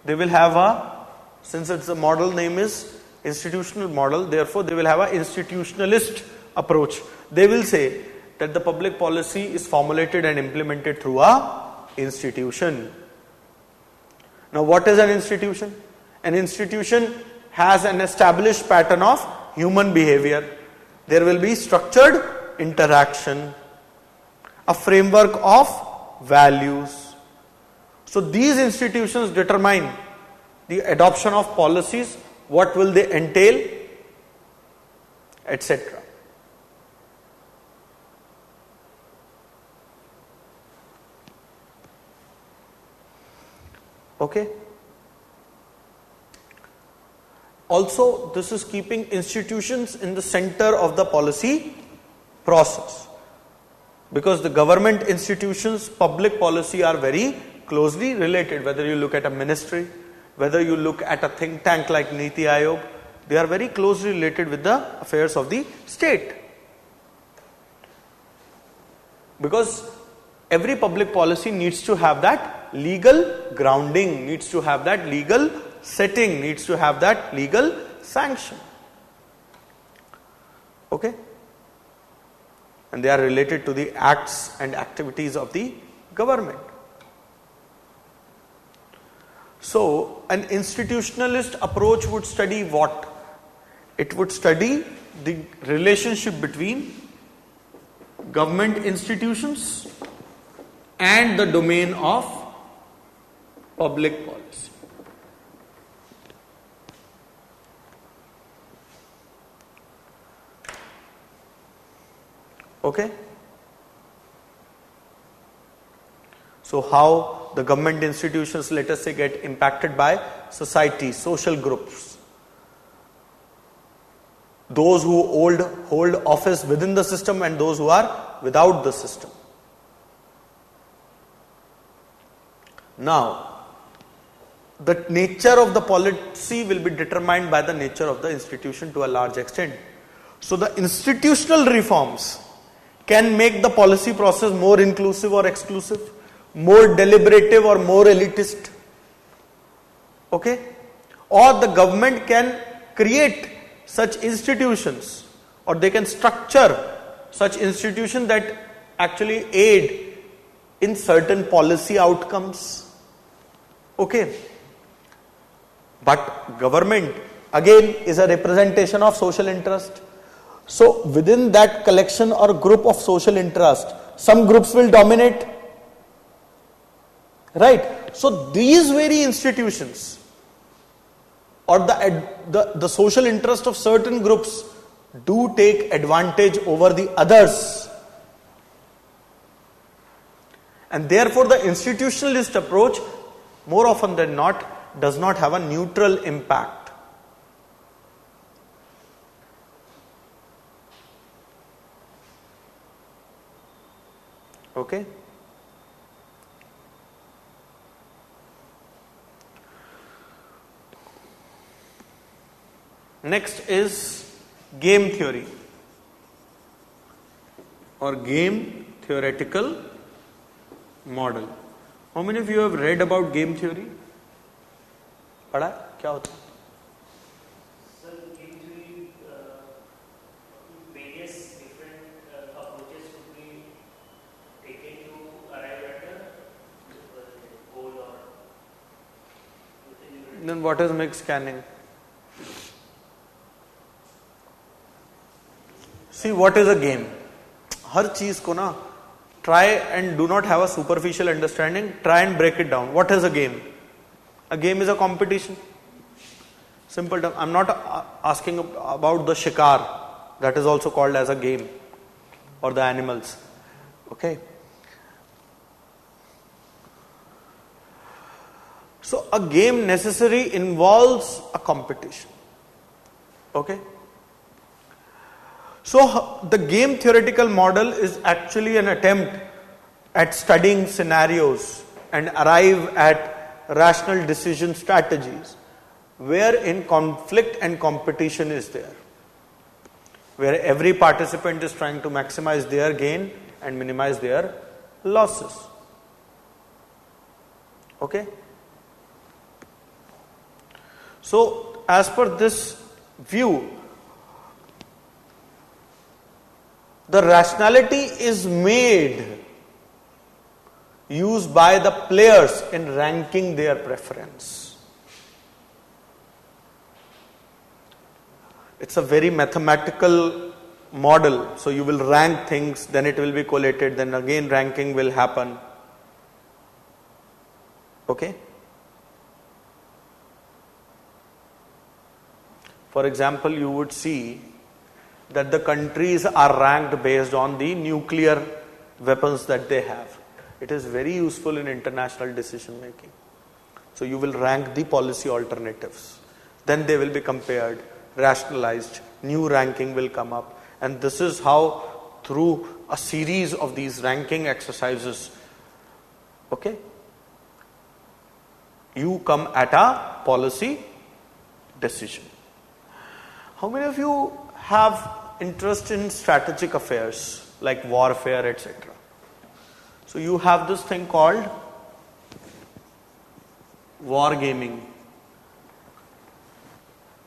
they will have since it's a model name is institutional model, therefore they will have an institutionalist approach. They will say that the public policy is formulated and implemented through a institution. Now what is an institution? An institution has an established pattern of human behavior. There will be structured interaction, a framework of values. So these institutions determine the adoption of policies, what will they entail, etc. Okay. Also, this is keeping institutions in the center of the policy process, because the government institutions, public policy are very closely related. Whether you look at a ministry, whether you look at a think tank like Niti Aayog, they are very closely related with the affairs of the state. Because every public policy needs to have that legal grounding, needs to have that legal setting, needs to have that legal sanction. Okay? And they are related to the acts and activities of the government. So, an institutionalist approach would study what? It would study the relationship between government institutions and the domain of public policy. Okay? So how the government institutions, let us say, get impacted by society, social groups. Those who hold office within the system and those who are without the system. Now, the nature of the policy will be determined by the nature of the institution to a large extent. So the institutional reforms can make the policy process more inclusive or exclusive, more deliberative or more elitist. Okay? Or the government can create such institutions, or they can structure such institutions that actually aid in certain policy outcomes. Okay? But government again is a representation of social interest. So within that collection or group of social interest, some groups will dominate. Right? So these very institutions or the social interest of certain groups do take advantage over the others. And therefore the institutionalist approach, more often than not, does not have a neutral impact. Okay? Next is game theory. or game theoretical model. How many of you have read about game theory? पढ़ा क्या होता है? Sir, game theory, various different approaches could be taken to arrive at a goal or. Then what is mixed scanning? See, what is a game? हर चीज को ना try and do not have a superficial understanding. Try and break it down. What is a game? A game is a competition. Simple term. I'm not asking about the shikar. That is also called as a game, or the animals. Okay. So a game necessarily involves a competition. Okay. So the game theoretical model is actually an attempt at studying scenarios and arrive at rational decision strategies wherein conflict and competition is there, where every participant is trying to maximize their gain and minimize their losses. Okay. So as per this view, the rationality is made used by the players in ranking their preference. It's a very mathematical model. So you will rank things, then it will be collated, then again ranking will happen. Okay? For example, you would see that the countries are ranked based on the nuclear weapons that they have. It is very useful in international decision making. So you will rank the policy alternatives. Then they will be compared, rationalized, new ranking will come up. And this is how, through a series of these ranking exercises, okay, you come at a policy decision. How many of you have interest in strategic affairs like warfare, etc.? So you have this thing called wargaming.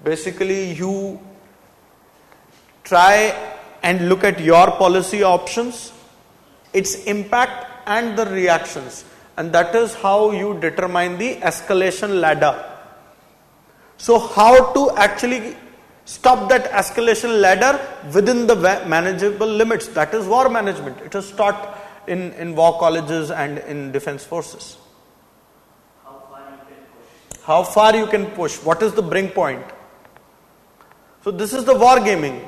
Basically, you try and look at your policy options, its impact and the reactions, and that is how you determine the escalation ladder. So how to actually stop that escalation ladder within the manageable limits. That is war management. It is taught in war colleges and in defense forces. How far you can push? How far you can push? What is the break point? So this is the war gaming.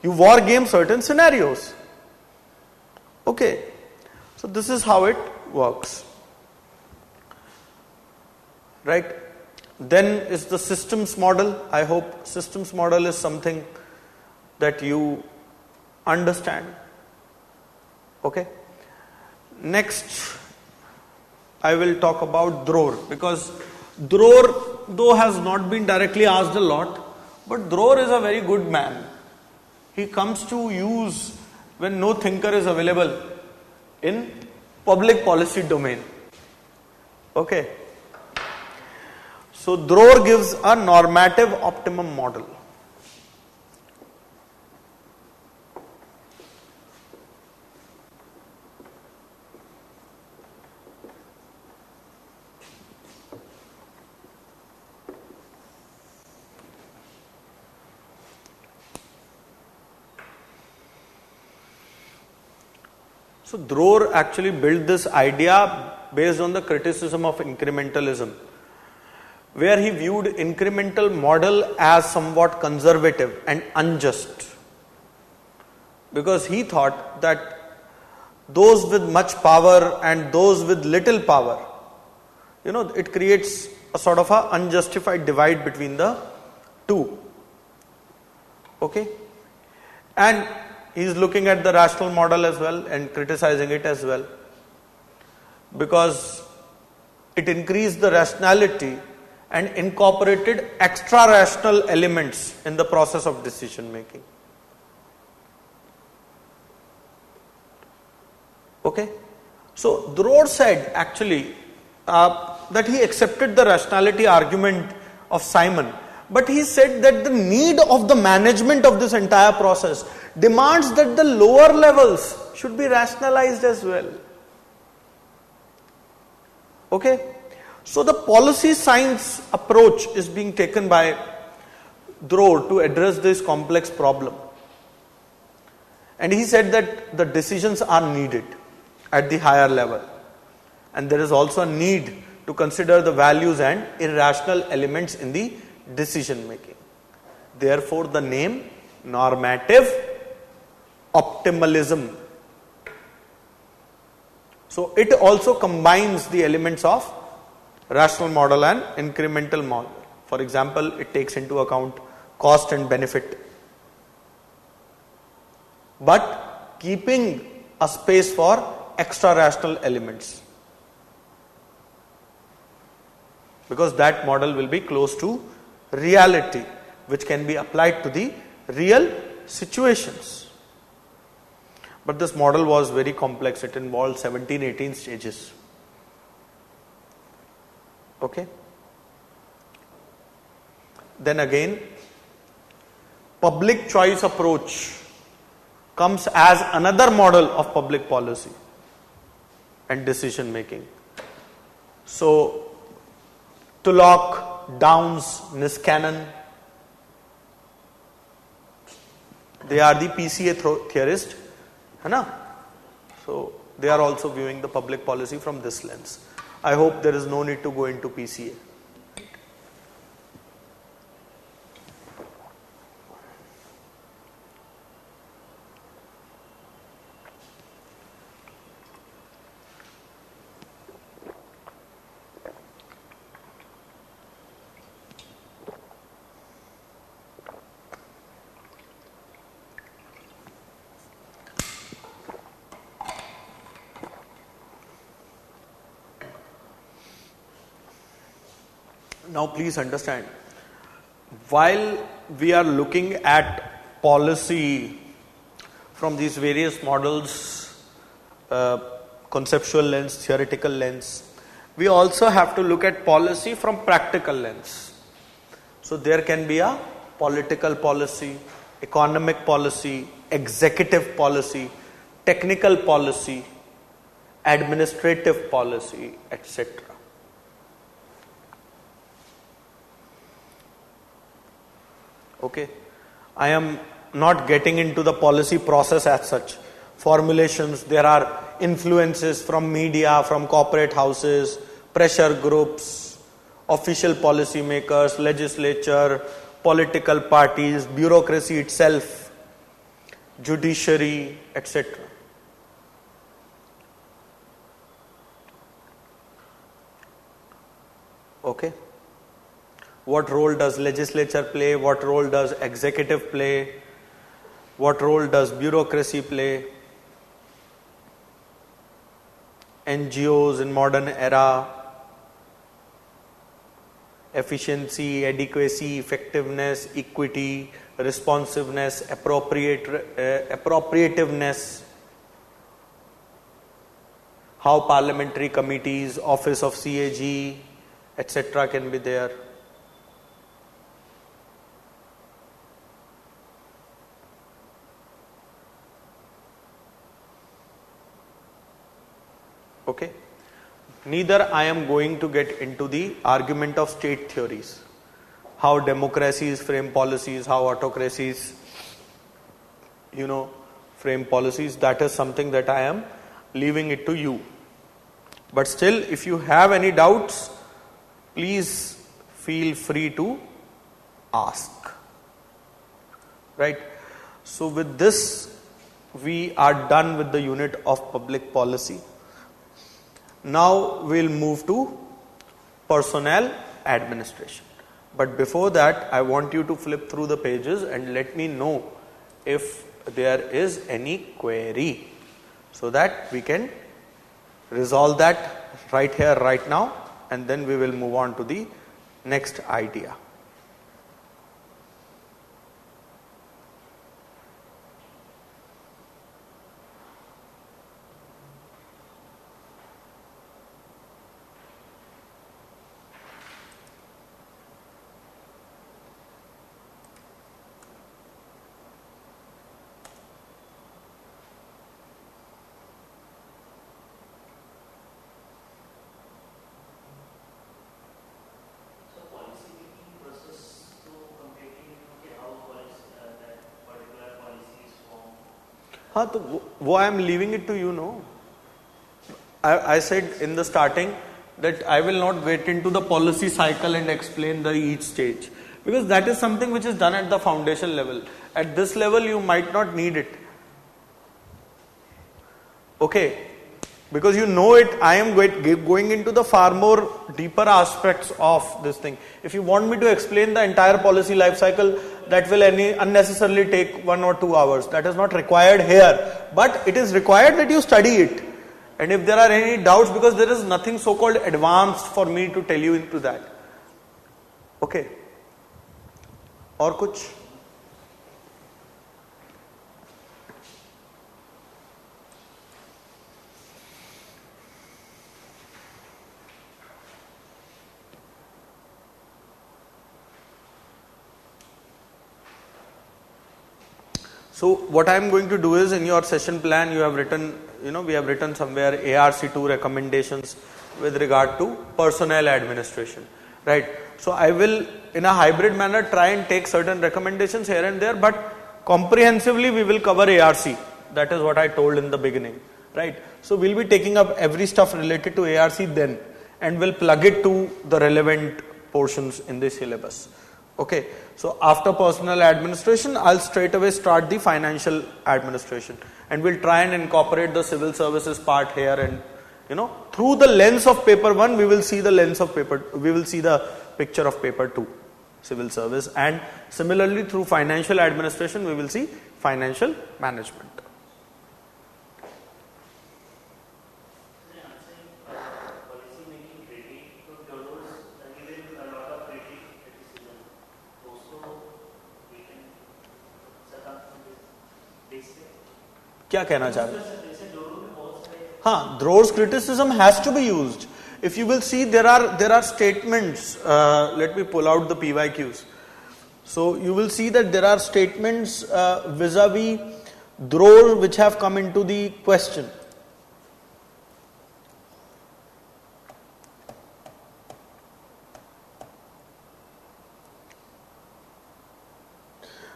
You war game certain scenarios. Okay. So this is how it works. Right? Then is the systems model. I hope systems model is something that you understand. Okay. Next, I will talk about Dror, because Dror, though has not been directly asked a lot, but Dror is a very good man. He comes to use when no thinker is available in public policy domain. Okay. So Dror gives a normative optimum model. So Dror actually built this idea based on the criticism of incrementalism, where he viewed incremental model as somewhat conservative and unjust, because he thought that those with much power and those with little power, it creates a sort of a unjustified divide between the two. Okay? And he is looking at the rational model as well and criticizing it as well, because it increased the rationality and incorporated extra rational elements in the process of decision making. Okay. So Dror said actually that he accepted the rationality argument of Simon, but he said that the need of the management of this entire process demands that the lower levels should be rationalized as well. Okay. So the policy science approach is being taken by Dror to address this complex problem. And he said that the decisions are needed at the higher level. And there is also a need to consider the values and irrational elements in the decision making. Therefore, the name normative optimalism. So it also combines the elements of rational model and incremental model. For example, it takes into account cost and benefit, but keeping a space for extra rational elements, because that model will be close to reality, which can be applied to the real situations. But this model was very complex. It involved 17-18 stages. Okay. Then again, public choice approach comes as another model of public policy and decision making. So, Tulloch, Downs, Niskanen, they are the PCA theorists, है ना? So, they are also viewing the public policy from this lens. I hope there is no need to go into PCA. Now please understand, while we are looking at policy from these various models, conceptual lens, theoretical lens, we also have to look at policy from practical lens. So there can be a political policy, economic policy, executive policy, technical policy, administrative policy, etc. Okay, I am not getting into the policy process as such. Formulations, there are influences from media, from corporate houses, pressure groups, official policy makers, legislature, political parties, bureaucracy itself, judiciary, etc. Okay. What role does legislature play? What role does executive play? What role does bureaucracy play? NGOs in modern era, efficiency, adequacy, effectiveness, equity, responsiveness, appropriativeness, how parliamentary committees, office of CAG, etc. can be there. Okay. Neither I am going to get into the argument of state theories, how democracies frame policies, how autocracies, frame policies. That is something that I am leaving it to you. But still, if you have any doubts, please feel free to ask. Right? So with this, we are done with the unit of public policy. Now we'll move to personnel administration. But before that, I want you to flip through the pages and let me know if there is any query, so that we can resolve that right here, right now, and then we will move on to the next idea. हाँ तो वो I am leaving it to you, no. I said in the starting that I will not get into the policy cycle and explain the each stage, because that is something which is done at the foundation level. At this level you might not need it. Okay, because you know it, I am going into the far more deeper aspects of this thing. If you want me to explain the entire policy life cycle, that will unnecessarily take 1 or 2 hours. That is not required here, but it is required that you study it. And if there are any doubts, because there is nothing so called advanced for me to tell you into that. Okay. और कुछ? So what I am going to do is, in your session plan you have written, we have written somewhere ARC2 recommendations with regard to personnel administration, right? So I will in a hybrid manner try and take certain recommendations here and there, but comprehensively we will cover ARC. That is what I told in the beginning, right? So we'll be taking up every stuff related to ARC then, and we'll plug it to the relevant portions in the syllabus. Okay, so after personal administration, I'll straight away start the financial administration, and we'll try and incorporate the civil services part here, and through the lens of paper 1, we will see the picture of paper 2, civil service, and similarly through financial administration, we will see financial management. क्या कहना चाह रहे हैं? हाँ, Drore's criticism has to be used. If you will see, there are statements. Let me pull out the PYQs. So you will see that there are statements vis-a-vis Drore which have come into the question.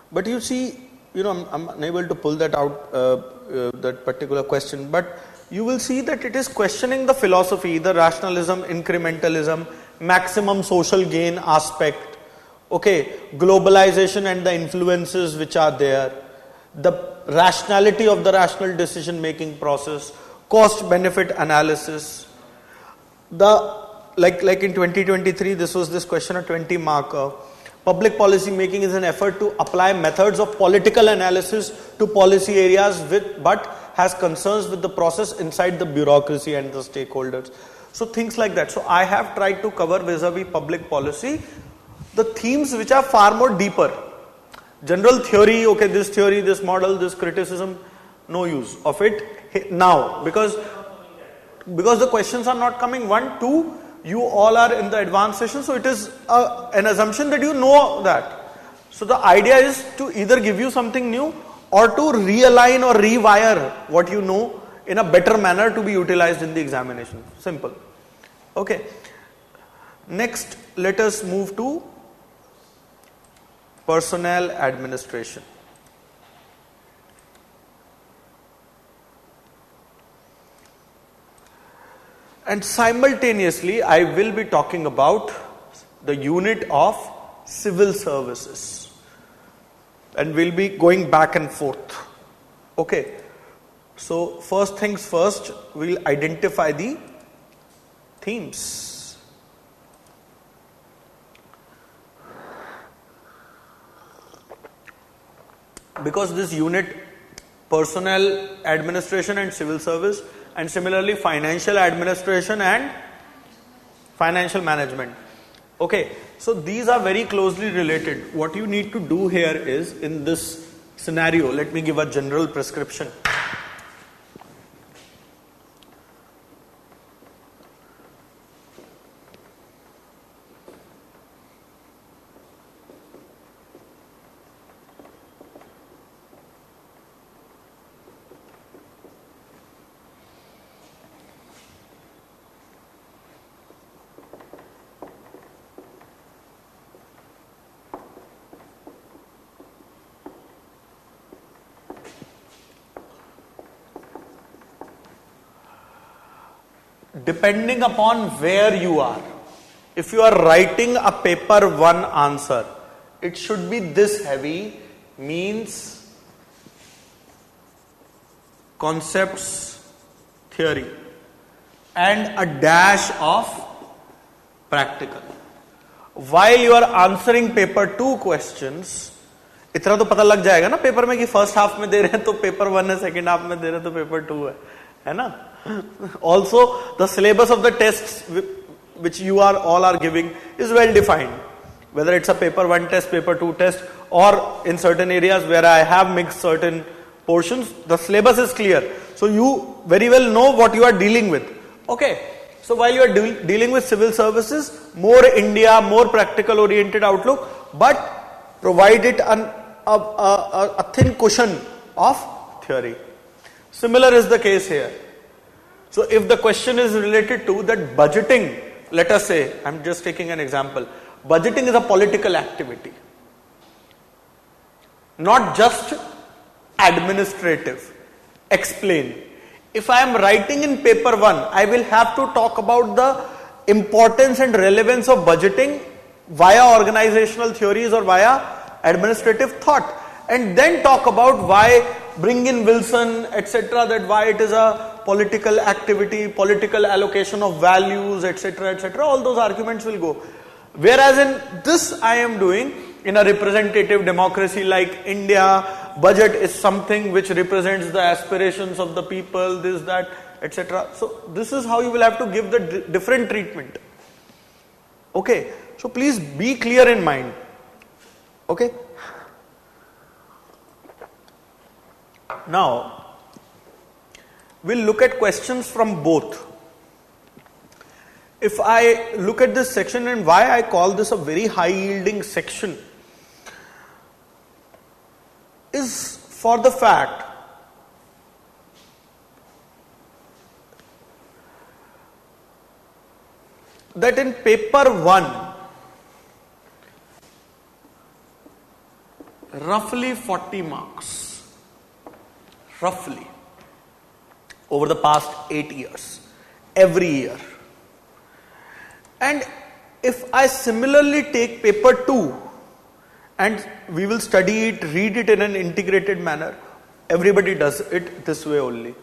But you see, I'm unable to pull that out, that particular question, but you will see that it is questioning the philosophy, the rationalism, incrementalism, maximum social gain aspect, okay, globalization and the influences which are there, the rationality of the rational decision making process, cost benefit analysis, like in 2023, this was this question, a 20 marker. Public policy making is an effort to apply methods of political analysis to policy areas but has concerns with the process inside the bureaucracy and the stakeholders. So things like that. So I have tried to cover vis-a-vis public policy the themes which are far more deeper. General theory, okay, this model, this criticism, no use of it now, because the questions are not coming. 1, 2, you all are in the advanced session, so it is an assumption that you know that. So the idea is to either give you something new or to realign or rewire what you know in a better manner to be utilized in the examination. Simple. Okay. Next, let us move to personnel administration. And simultaneously, I will be talking about the unit of civil services. And we'll be going back and forth. Okay. So, first things first, we'll identify the themes. Because this unit, personnel administration and civil service, and similarly financial administration and financial management. Okay, so these are very closely related. What you need to do here is, in this scenario, let me give a general prescription. depending upon where you are. If you are writing a paper 1 answer, it should be this heavy, means concepts, theory, and a dash of practical. While you are answering paper 2 questions, इतना तो पता लग जाएगा ना paper में कि first half में दे रहे हैं तो पेपर 1 है, सेकेंड हाफ में दे रहे हैं तो पेपर 2 है ना? Also, the syllabus of the tests which you are all are giving is well defined. Whether it's a paper 1 test, paper 2 test, or in certain areas where I have mixed certain portions, the syllabus is clear. So you very well know what you are dealing with. Okay. So while you are dealing with civil services, more India, more practical oriented outlook, but provide it a thin cushion of theory. Similar is the case here. So if the question is related to that budgeting, let us say, I'm just taking an example, budgeting is a political activity, not just administrative. Explain. If I am writing in paper 1, I will have to talk about the importance and relevance of budgeting via organizational theories or via administrative thought, and then talk about why bring in Wilson, etc., that why it is a political activity, political allocation of values, etc., etc. All those arguments will go. Whereas in this I am doing in a representative democracy like India, budget is something which represents the aspirations of the people, this, that, etc. So this is how you will have to give the different treatment. Okay, so please be clear in mind. Okay. Now, we'll look at questions from both. If I look at this section and why I call this a very high yielding section is for the fact that in paper 1, roughly 40 marks, roughly, over the past 8 years, every year. And if I similarly take paper 2 and we will study it, read it in an integrated manner, everybody does it this way only.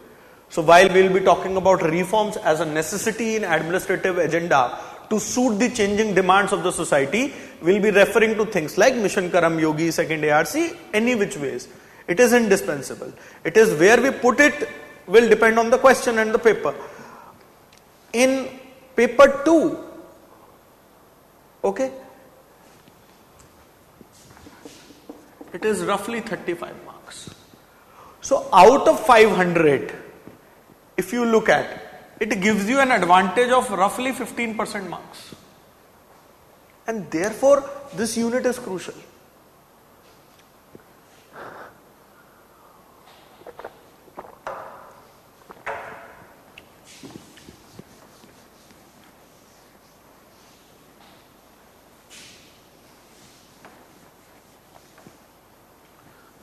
So while we will be talking about reforms as a necessity in administrative agenda to suit the changing demands of the society, we will be referring to things like Mission Karam Yogi, second ARC, any which ways. It is indispensable. It is where we put it will depend on the question and the paper. In paper 2, okay, it is roughly 35 marks. So out of 500, if you look at, it gives you an advantage of roughly 15% marks. And therefore, this unit is crucial.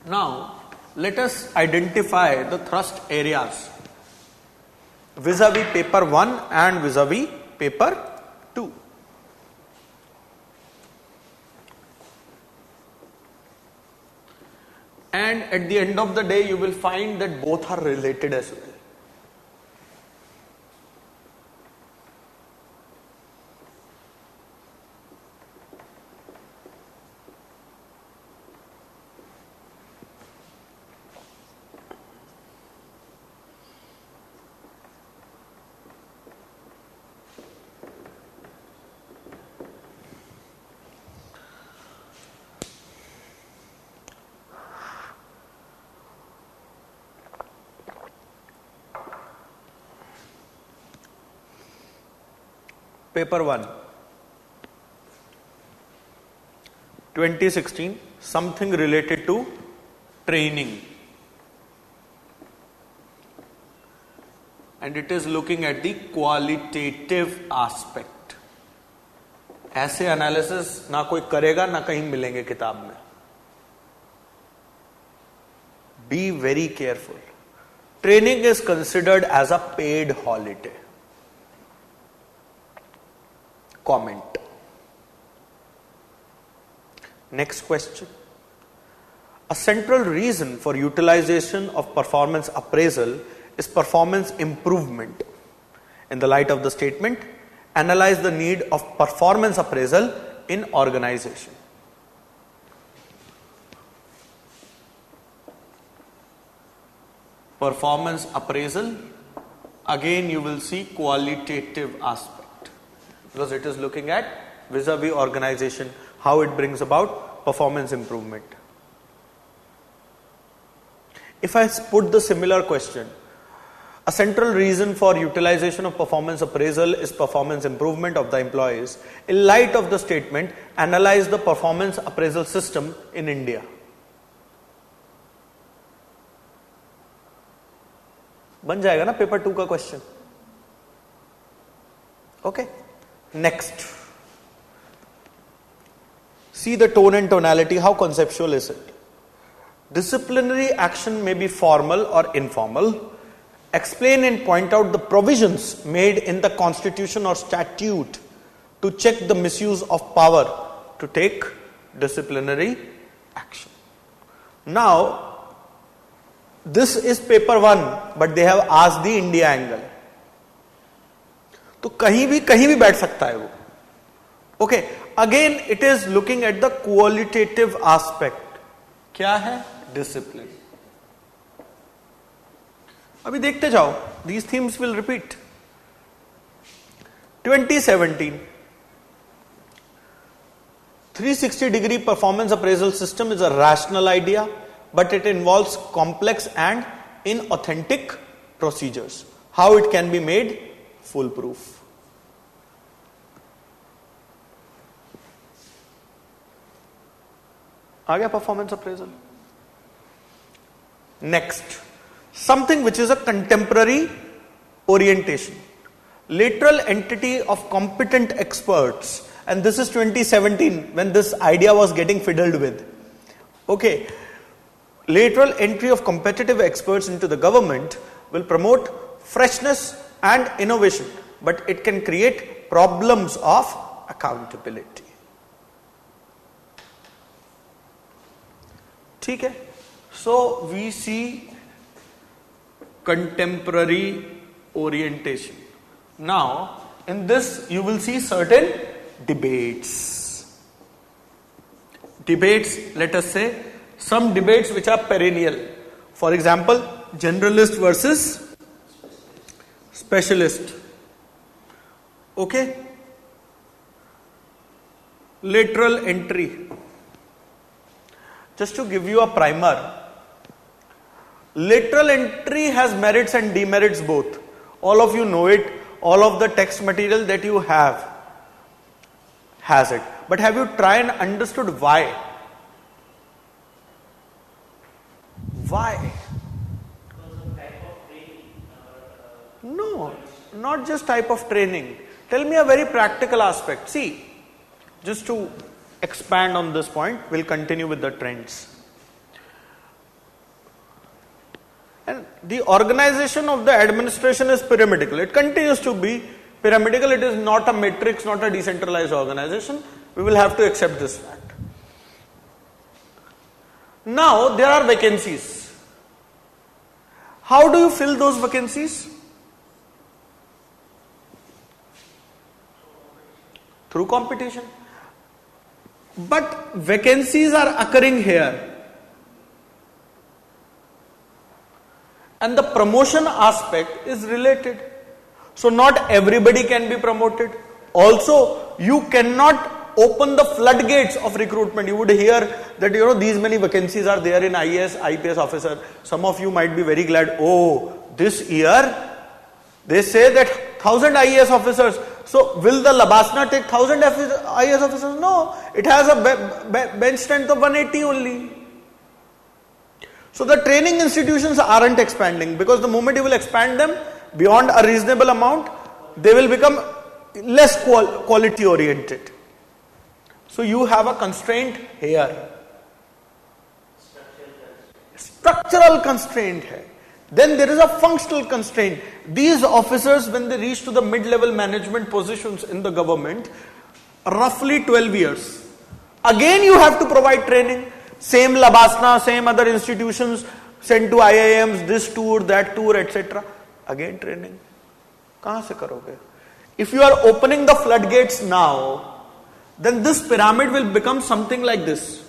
Now, let us identify the thrust areas vis-a-vis paper 1 and vis-a-vis paper 2. And at the end of the day, you will find that both are related as well. Paper 1, 2016, something related to training. And it is looking at the qualitative aspect. ऐसे analysis ना कोई करेगा ना कहीं मिलेंगे किताब में. Be very careful. Training is considered as a paid holiday. comment. Next question. A central reason for utilization of performance appraisal is performance improvement. In the light of the statement, analyze the need of performance appraisal in organization. Performance appraisal, again you will see qualitative aspect, because it is looking at vis-a-vis organization, how it brings about performance improvement. If I put the similar question, a central reason for utilization of performance appraisal is performance improvement of the employees. In light of the statement, analyze the performance appraisal system in India. बन जाएगा ना paper 2 का question. Okay. Next. See the tone and tonality. How conceptual is it? Disciplinary action may be formal or informal. Explain and point out the provisions made in the constitution or statute to check the misuse of power to take disciplinary action. Now, this is paper 1, but they have asked the India angle. तो कहीं भी बैठ सकता है वो. Okay, again it is looking at the qualitative aspect. क्या है? Discipline. अभी देखते जाओ. These themes will repeat. 2017. 360-degree performance appraisal system is a rational idea, but it involves complex and inauthentic procedures. How it can be made foolproof? आ गया performance appraisal. Next, something which is a contemporary orientation. Lateral entity of competent experts, and this is 2017 when this idea was getting fiddled with. Okay. Lateral entry of competitive experts into the government will promote freshness and innovation, but it can create problems of accountability. ठीक है? So we see contemporary orientation. Now, in this you will see certain debates. Debates, let us say, some debates which are perennial. For example, generalist versus specialist. Okay? Lateral entry. Just to give you a primer, lateral entry has merits and demerits both. All of you know it. All of the text material that you have has it. But have you tried and understood why? Why? No, not just type of training. Tell me a very practical aspect. See, just to expand on this point, we'll continue with the trends. And the organization of the administration is pyramidal. It continues to be pyramidal. It is not a matrix, not a decentralized organization. We will have to accept this fact. Now, there are vacancies. How do you fill those vacancies? Through competition. But vacancies are occurring here. And the promotion aspect is related. So not everybody can be promoted. Also, you cannot open the floodgates of recruitment. You would hear that these many vacancies are there in IAS, IPS officer. Some of you might be very glad. Oh, this year they say that 1000 IAS officers. So will the Labasna take 1000 IAS officers? No, it has a bench strength of 180 only. So the training institutions aren't expanding, because the moment you will expand them beyond a reasonable amount, they will become less quality oriented. So you have a constraint here. Structural constraint here. Then there is a functional constraint. These officers, when they reach to the mid-level management positions in the government, roughly 12 years. Again you have to provide training. Same Labasna, same other institutions, send to IIMs, this tour, that tour, etc. Again training. Kahan se karoge? If you are opening the floodgates now, then this pyramid will become something like this.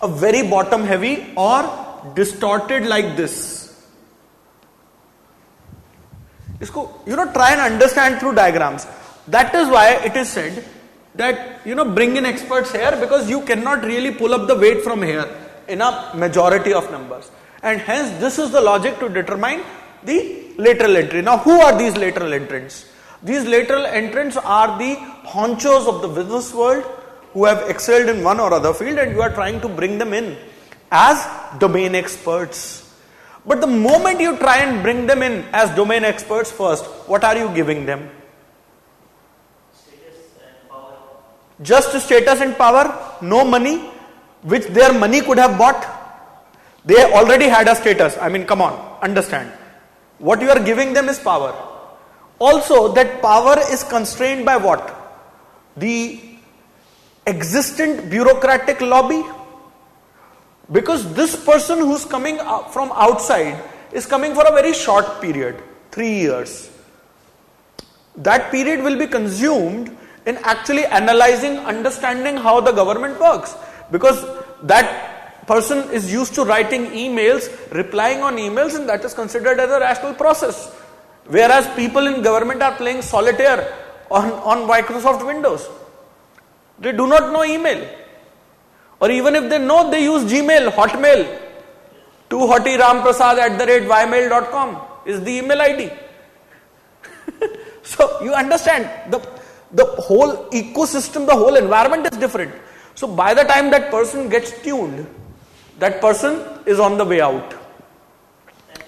A very bottom heavy or distorted like this. Isko, try and understand through diagrams. That is why it is said that, bring in experts here, because you cannot really pull up the weight from here in a majority of numbers. And hence this is the logic to determine the lateral entry. Now who are these lateral entrants? These lateral entrants are the honchos of the business world who have excelled in one or other field, and you are trying to bring them in as domain experts. But the moment you try and bring them in as domain experts first, what are you giving them? Status and power. Just status and power, no money, which their money could have bought. They already had a status. I mean, come on, understand. What you are giving them is power. Also, that power is constrained by what? The existent bureaucratic lobby. Because this person who's coming from outside is coming for a very short period, 3 years. That period will be consumed in actually analyzing, understanding how the government works. Because that person is used to writing emails, replying on emails, and that is considered as a rational process. Whereas people in government are playing solitaire on Microsoft Windows. They do not know email. Or even if they know, they use Gmail, Hotmail. 2hotiramprasad@ymail.com is the email ID. So you understand, the whole ecosystem, the whole environment is different. So by the time that person gets tuned, that person is on the way out. And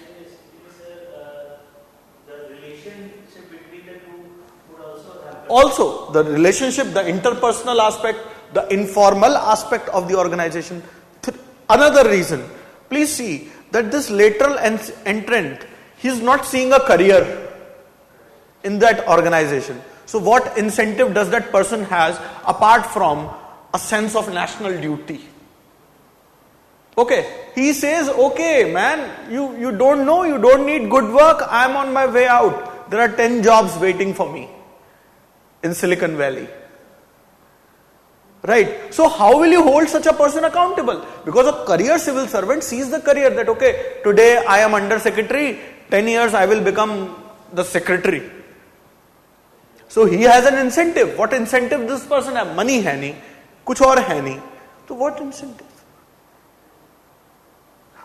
the relationship between the two would also happen. Also, the relationship, the interpersonal aspect, the informal aspect of the organization. Another reason, please see that this lateral entrant, he is not seeing a career in that organization. So what incentive does that person has apart from a sense of national duty? Okay, he says, okay man, you don't know, you don't need good work, I am on my way out. There are 10 jobs waiting for me in Silicon Valley. Right. So how will you hold such a person accountable? Because a career civil servant sees the career that, okay, today I am under secretary, 10 years I will become the secretary. So he has an incentive. What incentive this person has? Money hai nahi, kuch aur hai nahi. So what incentive?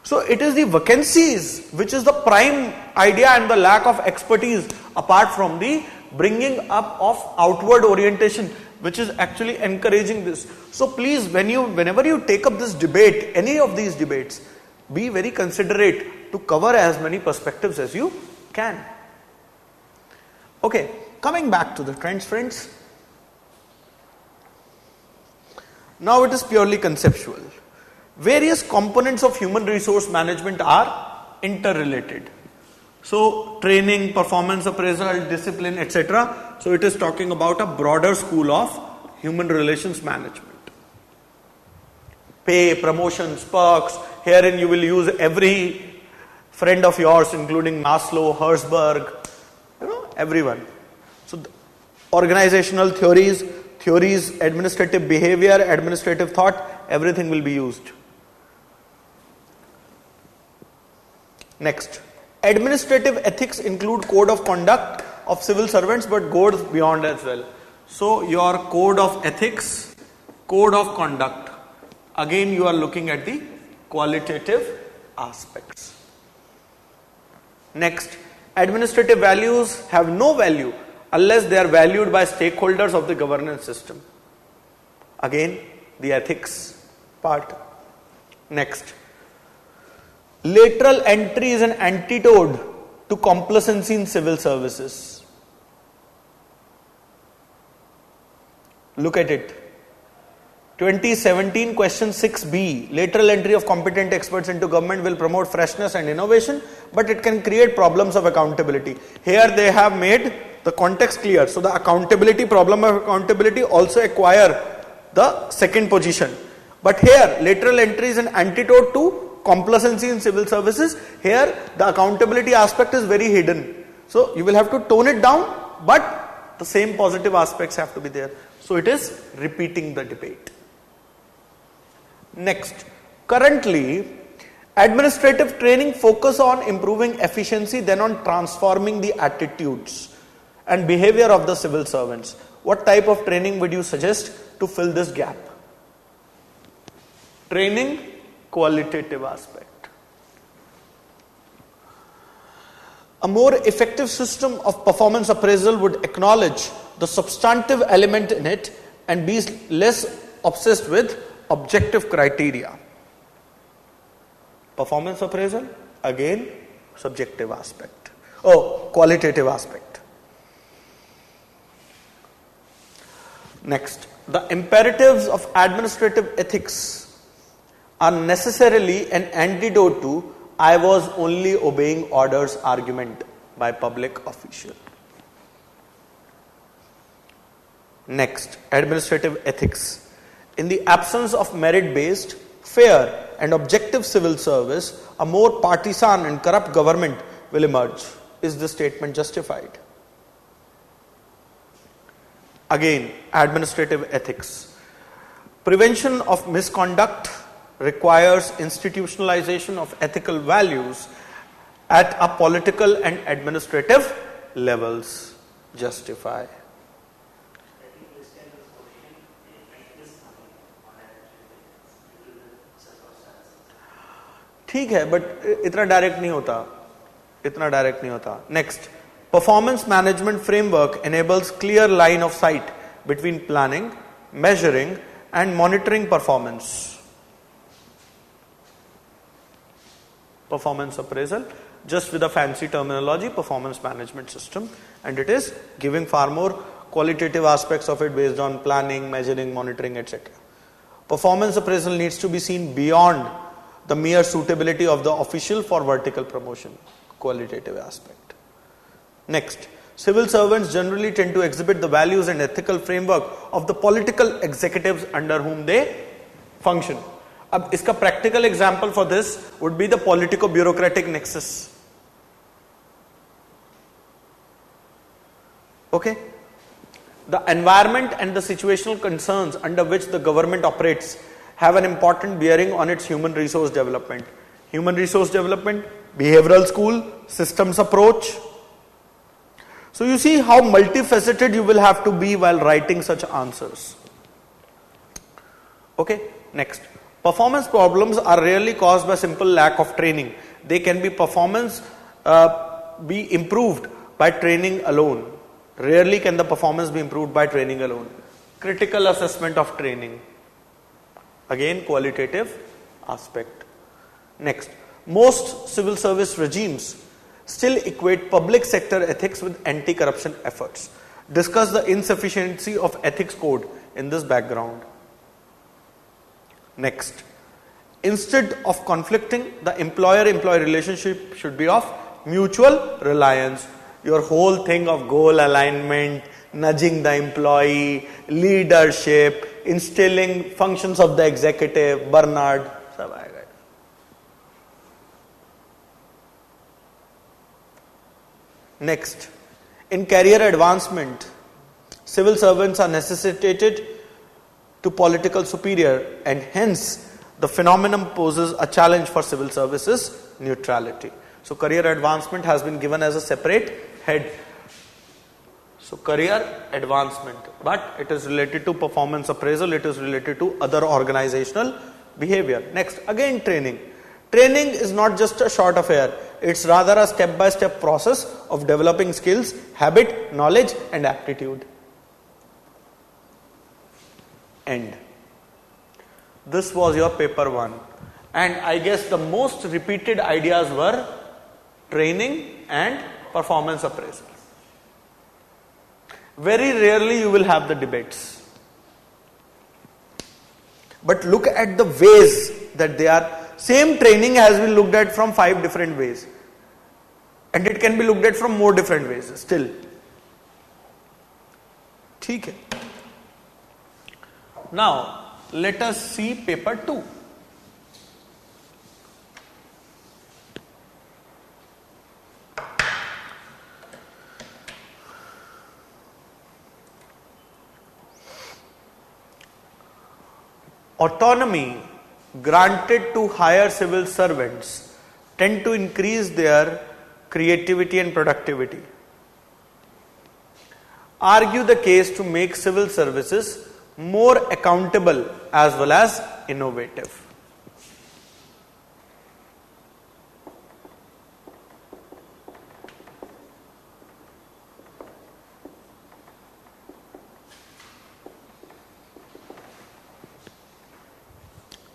So it is the vacancies which is the prime idea and the lack of expertise apart from the bringing up of outward orientation, which is actually encouraging this. So please, whenever you take up this debate, any of these debates, be very considerate to cover as many perspectives as you can. Okay, coming back to the trends, friends. Now it is purely conceptual. Various components of human resource management are interrelated. So training, performance appraisal, discipline, etc. So it is talking about a broader school of human relations management. Pay, promotions, perks. Herein you will use every friend of yours, including Maslow, Herzberg, everyone. So organizational theories, administrative behavior, administrative thought, everything will be used. Next. Administrative ethics include code of conduct of civil servants, but goes beyond as well. So your code of ethics, code of conduct. Again you are looking at the qualitative aspects. Next, administrative values have no value unless they are valued by stakeholders of the governance system. Again, the ethics part. Next. Lateral entry is an antidote to complacency in civil services. Look at it. 2017 question 6b. Lateral entry of competent experts into government will promote freshness and innovation, but it can create problems of accountability. Here they have made the context clear. So the accountability, problem of accountability also acquire the second position. But here, lateral entry is an antidote to complacency in civil services. Here, the accountability aspect is very hidden. So you will have to tone it down, but the same positive aspects have to be there. So it is repeating the debate. Next, currently, administrative training focus on improving efficiency, then on transforming the attitudes and behavior of the civil servants. What type of training would you suggest to fill this gap? Training, qualitative aspect. A more effective system of performance appraisal would acknowledge the substantive element in it and be less obsessed with objective criteria. Performance appraisal, again, subjective aspect. Qualitative aspect. Next, the imperatives of administrative ethics are necessarily an antidote to "I was only obeying orders" argument by public official. Next, administrative ethics. In the absence of merit-based, fair and objective civil service, a more partisan and corrupt government will emerge. Is this statement justified? Again, administrative ethics. Prevention of misconduct requires institutionalization of ethical values at a political and administrative levels. Justify. ठीक है, but इतना direct नहीं होता. Next, performance management framework enables clear line of sight between planning, measuring and monitoring performance. Performance appraisal, just with a fancy terminology, performance management system, and it is giving far more qualitative aspects of it based on planning, measuring, monitoring, etc. Performance appraisal needs to be seen beyond the mere suitability of the official for vertical promotion, qualitative aspect. Next, civil servants generally tend to exhibit the values and ethical framework of the political executives under whom they function. अब इसका practical example for this would be the politico-bureaucratic nexus. Okay? The environment and the situational concerns under which the government operates have an important bearing on its human resource development. Human resource development, behavioral school, systems approach. So you see how multifaceted you will have to be while writing such answers. Okay, next. Performance problems are rarely caused by simple lack of training. They can be be improved by training alone. Rarely can the performance be improved by training alone. Critical assessment of training. Again, qualitative aspect. Next, most civil service regimes still equate public sector ethics with anti-corruption efforts. Discuss the insufficiency of ethics code in this background. Next, instead of conflicting, the employer-employee relationship should be of mutual reliance. Your whole thing of goal alignment, nudging the employee, leadership, instilling functions of the executive, Bernard, सब आएगा. Next, in career advancement, civil servants are necessitated to political superior, and hence the phenomenon poses a challenge for civil services neutrality. So career advancement has been given as a separate head. So career advancement, but it is related to performance appraisal, it is related to other organizational behavior. Next, again training. Training is not just a short affair, it's rather a step-by-step process of developing skills, habit, knowledge and aptitude. End. This was your paper 1, and I guess the most repeated ideas were training and performance appraisal. Very rarely you will have the debates. But look at the ways that they are. Same training has been looked at from 5 different ways. And it can be looked at from more different ways still. ठीक है. Now let us see paper 2. Autonomy granted to higher civil servants tend to increase their creativity and productivity. Argue the case to make civil services more accountable as well as innovative.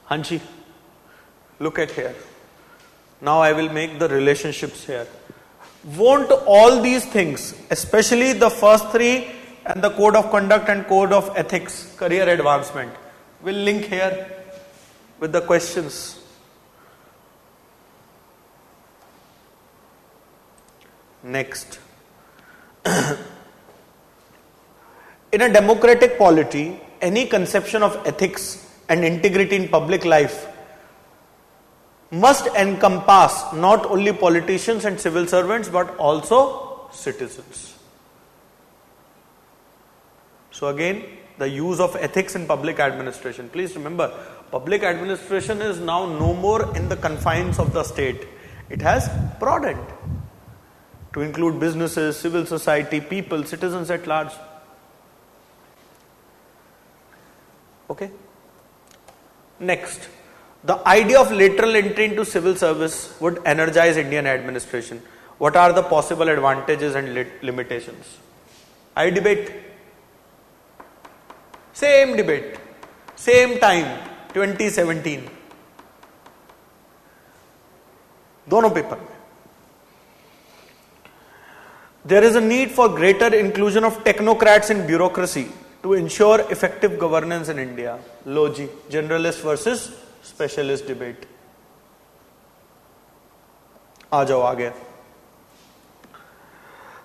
Hanchi, look at here. Now I will make the relationships here. Won't all these things, especially the first three and the code of conduct and code of ethics, career advancement, will link here with the questions. Next. In a democratic polity, any conception of ethics and integrity in public life must encompass not only politicians and civil servants but also citizens. So again, the use of ethics in public administration. Please remember, public administration is now no more in the confines of the state. It has broadened to include businesses, civil society, people, citizens at large. Okay. Next, the idea of lateral entry into civil service would energize Indian administration. What are the possible advantages and limitations? I debate. Same debate. Same time, 2017. दोनों paper में. There is a need for greater inclusion of technocrats in bureaucracy to ensure effective governance in India. Logi, generalist versus specialist debate. आ जाओ आगे.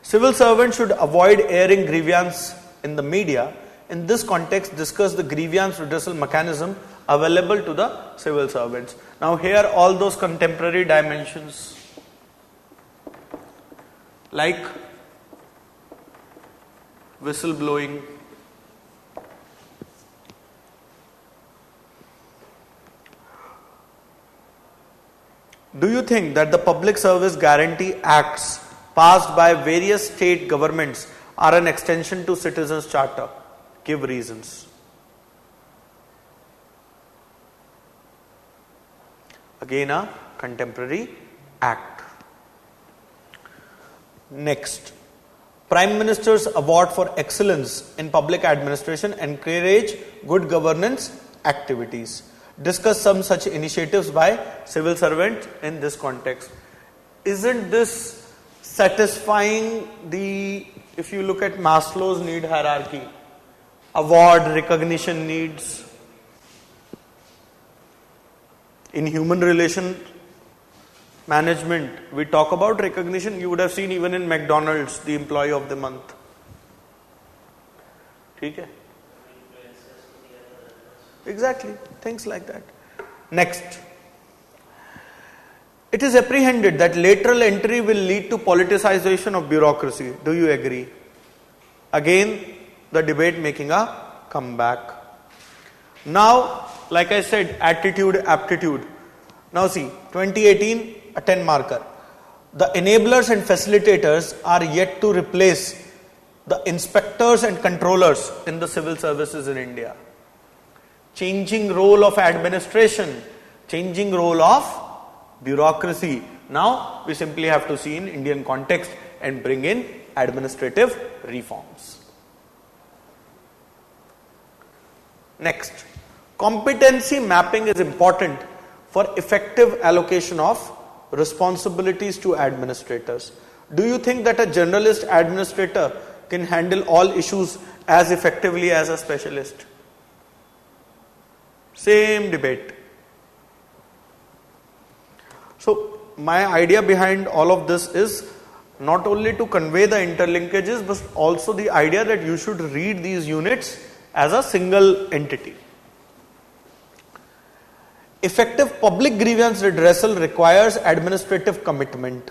Civil servants should avoid airing grievance in the media. In this context, discuss the grievance redressal mechanism available to the civil servants. Now here all those contemporary dimensions like whistleblowing, do you think that the Public Service Guarantee Acts passed by various state governments are an extension to Citizens' Charter? Give reasons. Again, a contemporary act. Next, Prime Minister's Award for Excellence in Public Administration encourage good governance activities. Discuss some such initiatives by civil servants in this context. Isn't this satisfying the, if you look at Maslow's need hierarchy, award, recognition needs? In human relation management, we talk about recognition. You would have seen even in McDonald's, the employee of the month. ठीक है? Exactly, things like that. Next, it is apprehended that lateral entry will lead to politicization of bureaucracy. Do you agree? Again, the debate making a comeback. Now, like I said, attitude, aptitude. Now see, 2018, a 10 marker. The enablers and facilitators are yet to replace the inspectors and controllers in the civil services in India. Changing role of administration, changing role of bureaucracy. Now we simply have to see in Indian context and bring in administrative reforms. Next, competency mapping is important for effective allocation of responsibilities to administrators. Do you think that a generalist administrator can handle all issues as effectively as a specialist? Same debate. So my idea behind all of this is, not only to convey the interlinkages but also the idea that you should read these units as a single entity. Effective public grievance redressal requires administrative commitment,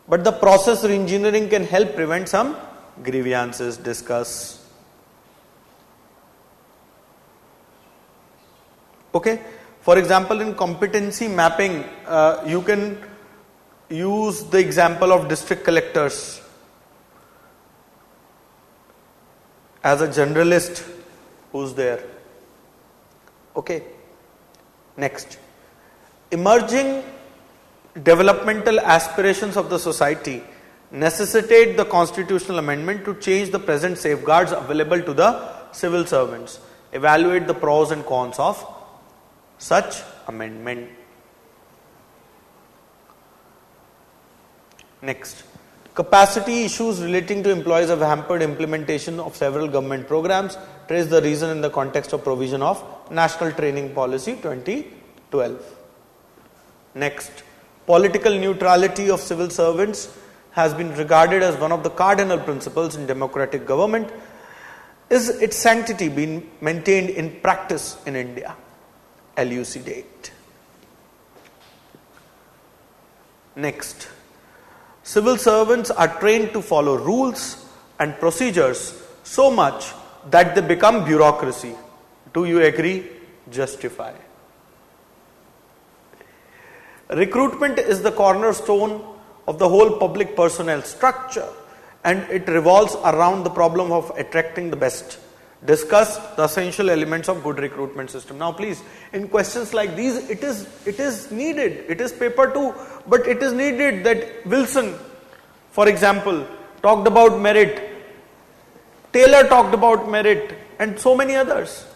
but the process reengineering can help prevent some grievances. Discuss. Okay. For example, in competency mapping, you can use the example of district collectors as a generalist who's there. Okay. Next, emerging developmental aspirations of the society necessitate the constitutional amendment to change the present safeguards available to the civil servants. Evaluate the pros and cons of such amendment. Next, capacity issues relating to employees have hampered implementation of several government programs. Trace the reason in the context of provision of National Training Policy 2012. Next, political neutrality of civil servants has been regarded as one of the cardinal principles in democratic government. Is its sanctity being maintained in practice in India? Elucidate. Next, civil servants are trained to follow rules and procedures so much that they become bureaucracy. Do you agree? Justify. Recruitment is the cornerstone of the whole public personnel structure, and it revolves around the problem of attracting the best. Discuss the essential elements of good recruitment system. Now please, in questions like these, it is needed. It is paper 2, but it is needed that Wilson, for example, talked about merit. Taylor talked about merit, and so many others.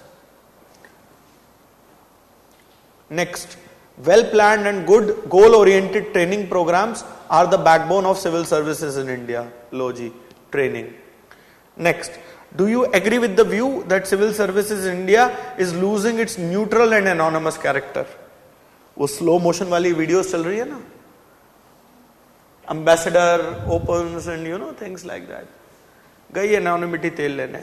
Next, well-planned and good goal-oriented training programs are the backbone of civil services in India. Logi, training. Next, do you agree with the view that civil services in India is losing its neutral and anonymous character? वो slow motion वाली videos चल रही है ना? Ambassador opens and things like that. गई anonymity तेल लेने.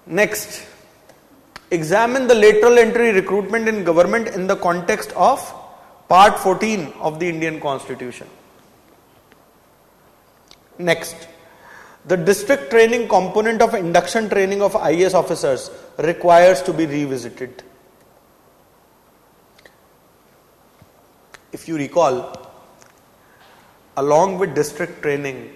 Next, examine the lateral entry recruitment in government in the context of Part 14 of the Indian Constitution. Next, the district training component of induction training of IAS officers requires to be revisited. If you recall, along with district training,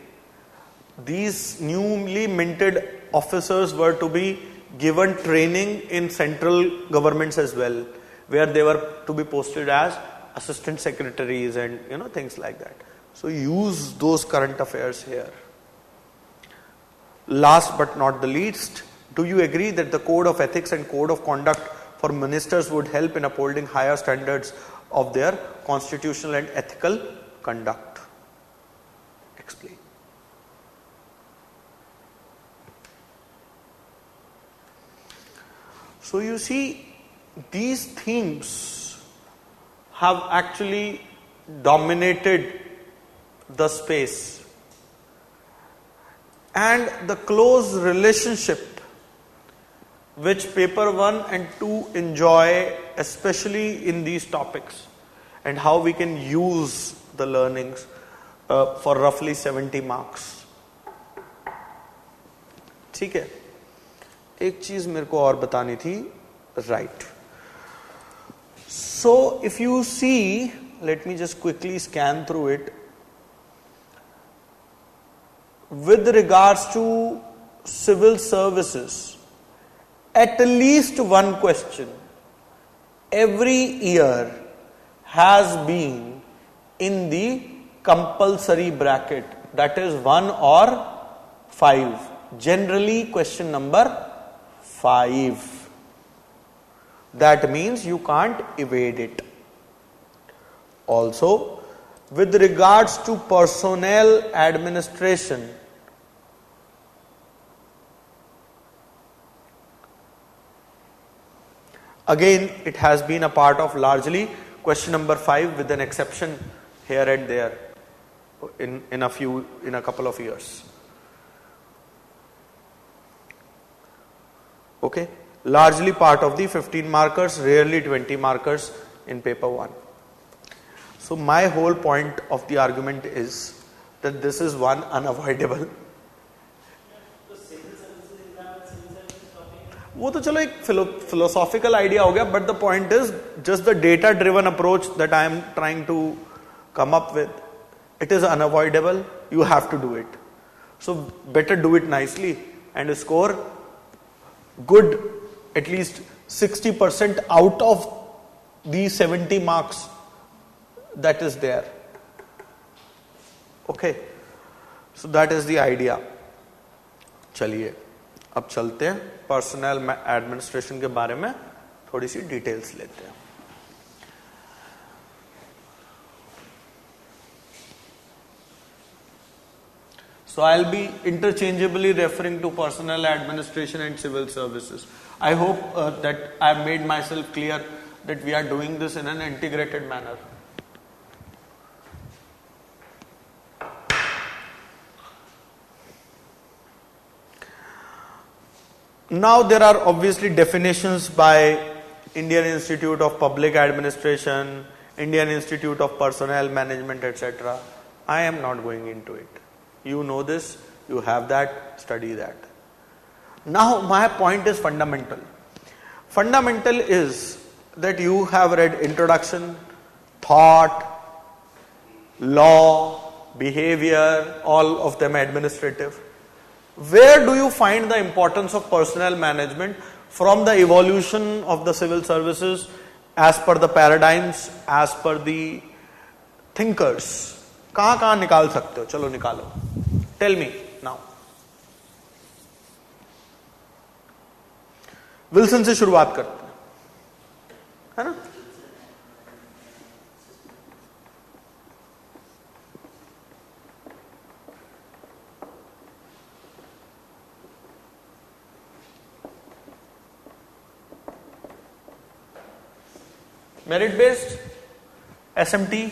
these newly minted officers were to be given training in central governments as well, where they were to be posted as assistant secretaries and things like that. So use those current affairs here. Last but not the least, do you agree that the code of ethics and code of conduct for ministers would help in upholding higher standards of their constitutional and ethical conduct? Explain. So you see, these themes have actually dominated the space, and the close relationship which paper 1 and 2 enjoy, especially in these topics, and how we can use the learnings for roughly 70 marks. ठीक है, एक चीज मेरे को और बतानी थी, right? So if you see, let me just quickly scan through it. With regards to civil services, at least one question every year has been in the compulsory bracket, that is 1 or 5. Generally question number 5. That means you can't evade it. Also, with regards to personnel administration, again it has been a part of largely question number 5 with an exception here and there in a couple of years. Okay, largely part of the 15 markers, rarely 20 markers in paper 1. So my whole point of the argument is that this is one unavoidable. वो तो चलो एक philosophical idea हो गया, but the point is just the data driven approach that I am trying to come up with. It is unavoidable. You have to do it. So better do it nicely and score good, at least 60% out of the 70 marks that is there. Okay, so that is the idea. चलिए अब चलते हैं personal administration के बारे में थोड़ी सी details लेते हैं. So I'll be interchangeably referring to personnel administration and civil services. I hope that I've made myself clear that we are doing this in an integrated manner. Now there are obviously definitions by Indian Institute of Public Administration, Indian Institute of Personnel Management, etc. I am not going into it. You know this, you have that, study that. Now my point is fundamental. Fundamental is that you have read introduction, thought, law, behavior, all of them administrative. Where do you find the importance of personnel management from the evolution of the civil services as per the paradigms, as per the thinkers? कहाँ निकाल सकते हो? चलो निकालो. Tell me now. Wilson से शुरुआत करते हैं, है ना? Merit based, SMT,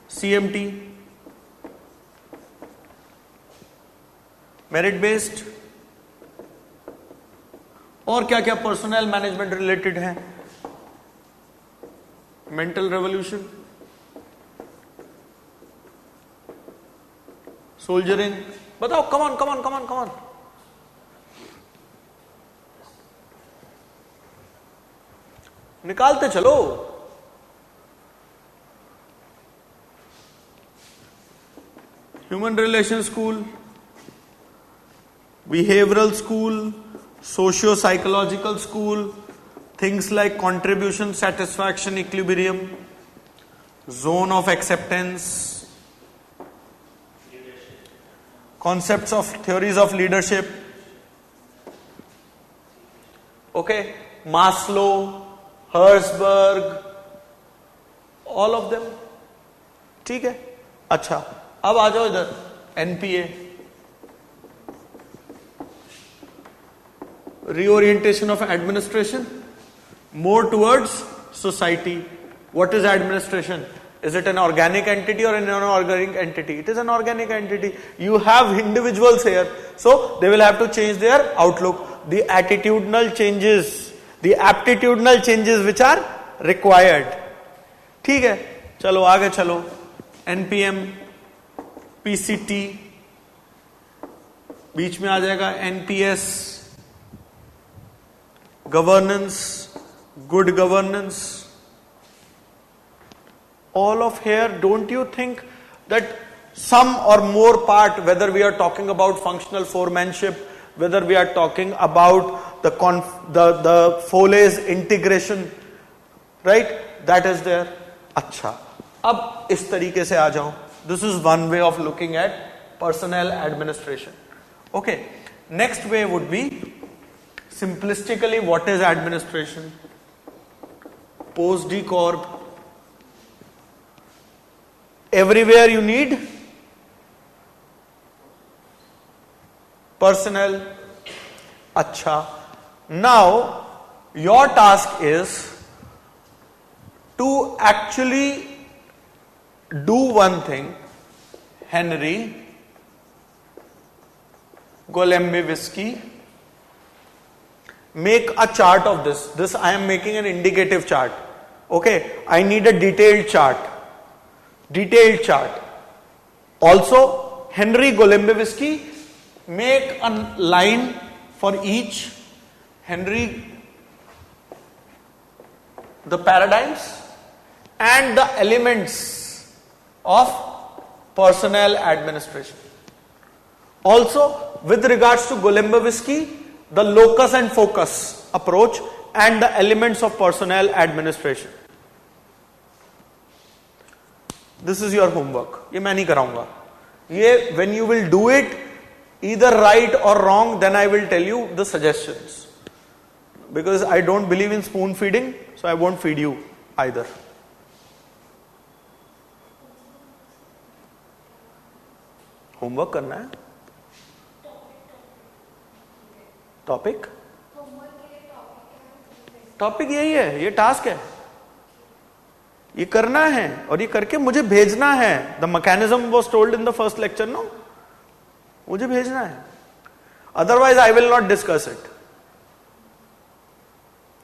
CMT, merit based, और क्या क्या पर्सनल मैनेजमेंट रिलेटेड है? मेंटल रेवोल्यूशन, सोल्जरिंग, बताओ. Come on. निकालते चलो. Human relation school, behavioral school, socio-psychological school, things like contribution, satisfaction, equilibrium, zone of acceptance, concepts of theories of leadership, okay, Maslow, Herzberg, all of them. ठीक है, अच्छा अब आ जाओ इधर. NPA, reorientation of administration more towards society. What is administration? Is it an organic entity or an inorganic entity? It is an organic entity. You have individuals here, so they will have to change their outlook. The attitudinal changes, the aptitudinal changes which are required. ठीक है, चलो आगे चलो. NPM, PCT, बीच में आ जाएगा NPS, governance, good governance. All of here, don't you think that some or more part, whether we are talking about functional foremanship, whether we are talking about the Foley's integration, right? That is there. अच्छा, अब इस तरीके से आ जाओ. This is one way of looking at personnel administration. Okay, next way would be simplistically, what is administration? Post D Corp. Everywhere you need personnel. Acha. Now, your task is to actually do one thing, Henry Golembowski make a chart of this. This I am making an indicative chart. Okay, I need a detailed chart. Detailed chart. Also, Henry Golembowski make a line for each. Henry, the paradigms and the elements of personnel administration. Also, with regards to Golembowski, the locus and focus approach and the elements of personnel administration. This is your homework. ये मैं नहीं कराऊंगा. ये when you will do it, either right or wrong, then I will tell you the suggestions. Because I don't believe in spoon feeding, so I won't feed you either. Homework करना है. Topic topic यही है, ये task है, ये करना है और ये करके मुझे भेजना है. The mechanism was told in the first lecture, no, मुझे भेजना है. Otherwise I will not discuss it.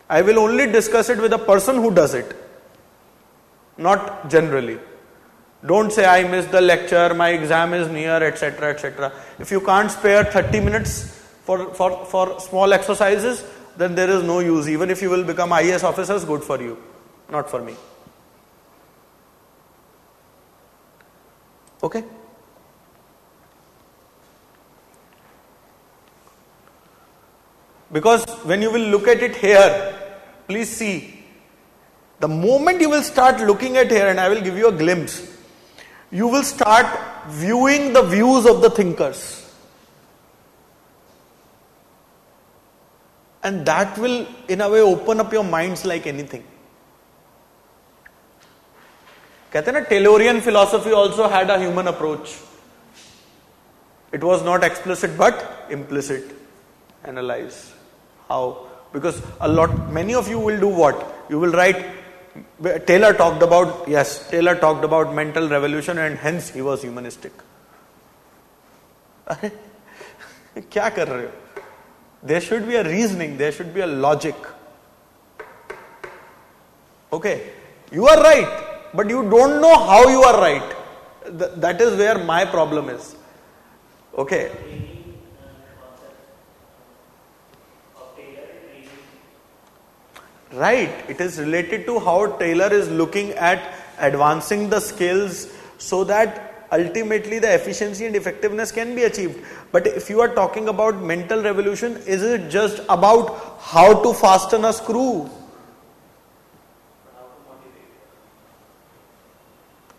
I will only discuss it with a person who does it, not generally. Don't say I missed the lecture, my exam is near, etc., etc. If you can't spare 30 minutes for small exercises, then there is no use. Even if you will become IAS officers, good for you, not for me. Okay? Because when you will look at it here, please see, the moment you will start looking at here, and I will give you a glimpse, you will start viewing the views of the thinkers. And that will, in a way, open up your minds like anything. कहते हैं ना, Taylorian philosophy also had a human approach. It was not explicit but implicit. Analyze. How? Because many of you will do what? You will write, Taylor talked about mental revolution and hence he was humanistic. क्या कर रहे हो? There should be a reasoning, there should be a logic. Okay, you are right, but you don't know how you are right. That is where my problem is. Okay. Right, it is related to how Taylor is looking at advancing the skills so that ultimately the efficiency and effectiveness can be achieved. But if you are talking about mental revolution, is it just about how to fasten a screw?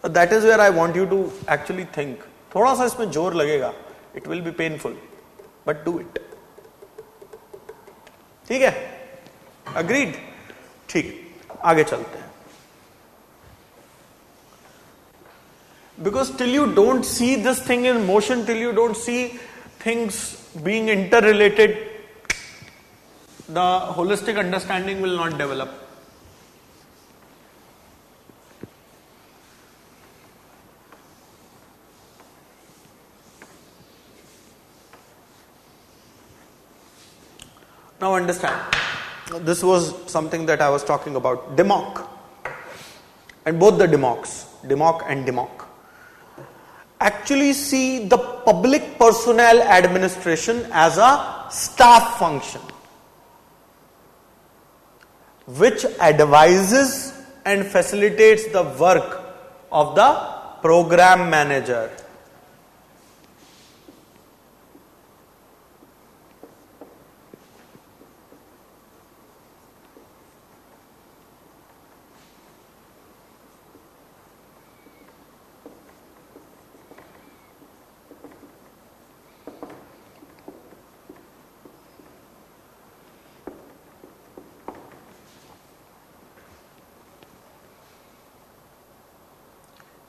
That is where I want you to actually think. थोड़ा सा इसमें जोर लगेगा. It will be painful, but do it. ठीक है? Agreed? ठीक, आगे चलते हैं. Because till you don't see this thing in motion, till you don't see things being interrelated, the holistic understanding will not develop. Now understand. This was something that I was talking about. Democ. And both the democs, democ and democ, actually see the public personnel administration as a staff function which advises and facilitates the work of the program manager.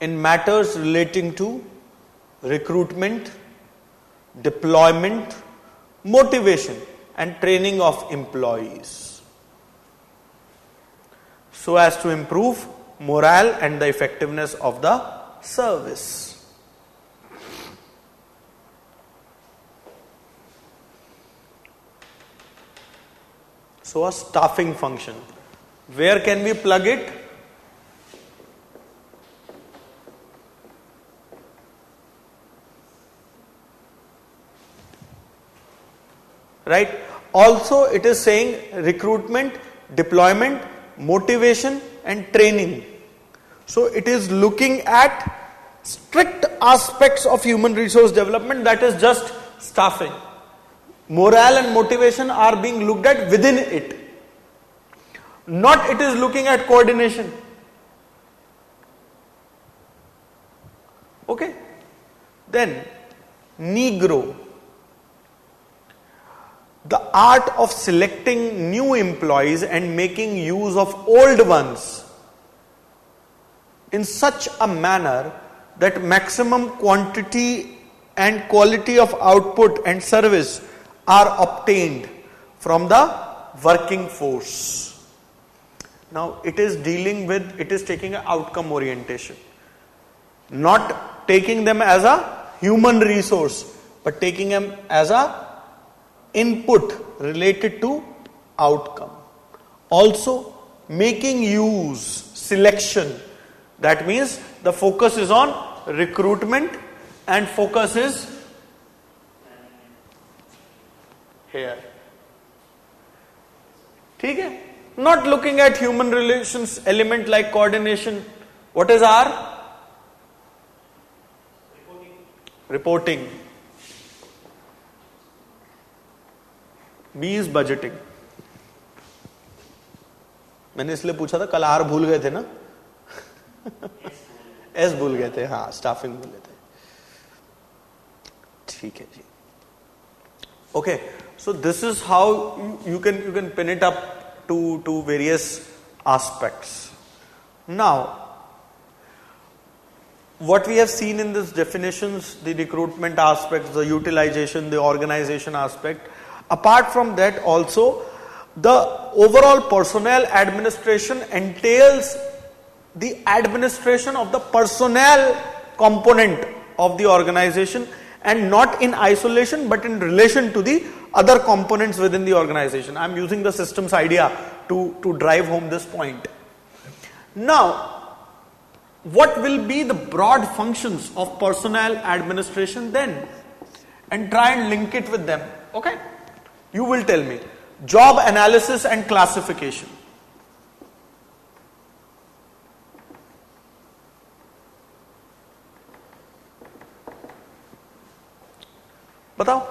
In matters relating to recruitment, deployment, motivation and training of employees, so as to improve morale and the effectiveness of the service. So a staffing function, where can we plug it? Right? Also it is saying recruitment, deployment, motivation and training. So it is looking at strict aspects of human resource development, that is just staffing. Morale and motivation are being looked at within it. Not it is looking at coordination. Okay? Then, Negro. The art of selecting new employees and making use of old ones in such a manner that maximum quantity and quality of output and service are obtained from the working force. Now it is taking an outcome orientation, not taking them as a human resource, but taking them as a input related to outcome. Also making use, selection, that means the focus is on recruitment and focus is here. ठीक है? Not looking at human relations element like coordination. What is R? Reporting. B is budgeting. मैंने इसलिए पूछा था, कल R भूल गए थे ना? S भूल गए थे, हाँ, स्टाफिंग भूल गए थे. ठीक है जी. Okay, so this is how you can pin it up to various aspects. Now, what we have seen in these definitions, the recruitment aspects, the utilization, the organization aspect. Apart from that also, the overall personnel administration entails the administration of the personnel component of the organization, and not in isolation but in relation to the other components within the organization. I am using the systems idea to drive home this point. Now, what will be the broad functions of personnel administration then? And try and link it with them. Okay? You will tell me. Job analysis and classification. बताओ.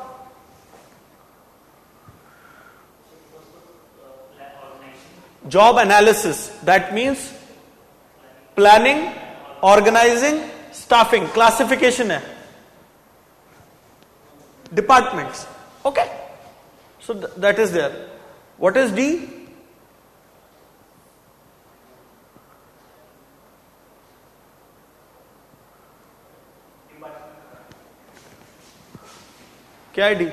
Job analysis, that means planning, organizing, staffing. Classification है. Departments. Okay. So that is there. What is D? क्या है D?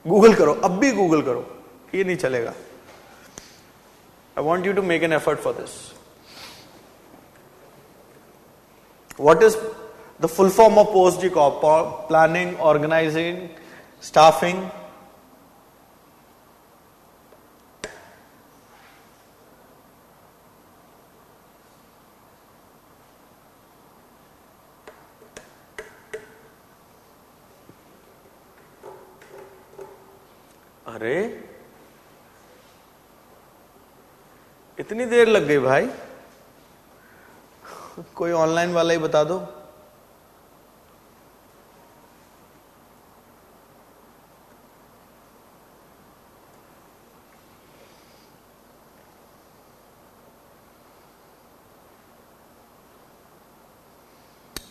Google करो, अब भी Google करो, ये नहीं चलेगा. I want you to make an effort for this. What is the full form of post job? Planning, organizing, staffing. अरे इतनी देर लग गई भाई, कोई ऑनलाइन वाला ही बता दो.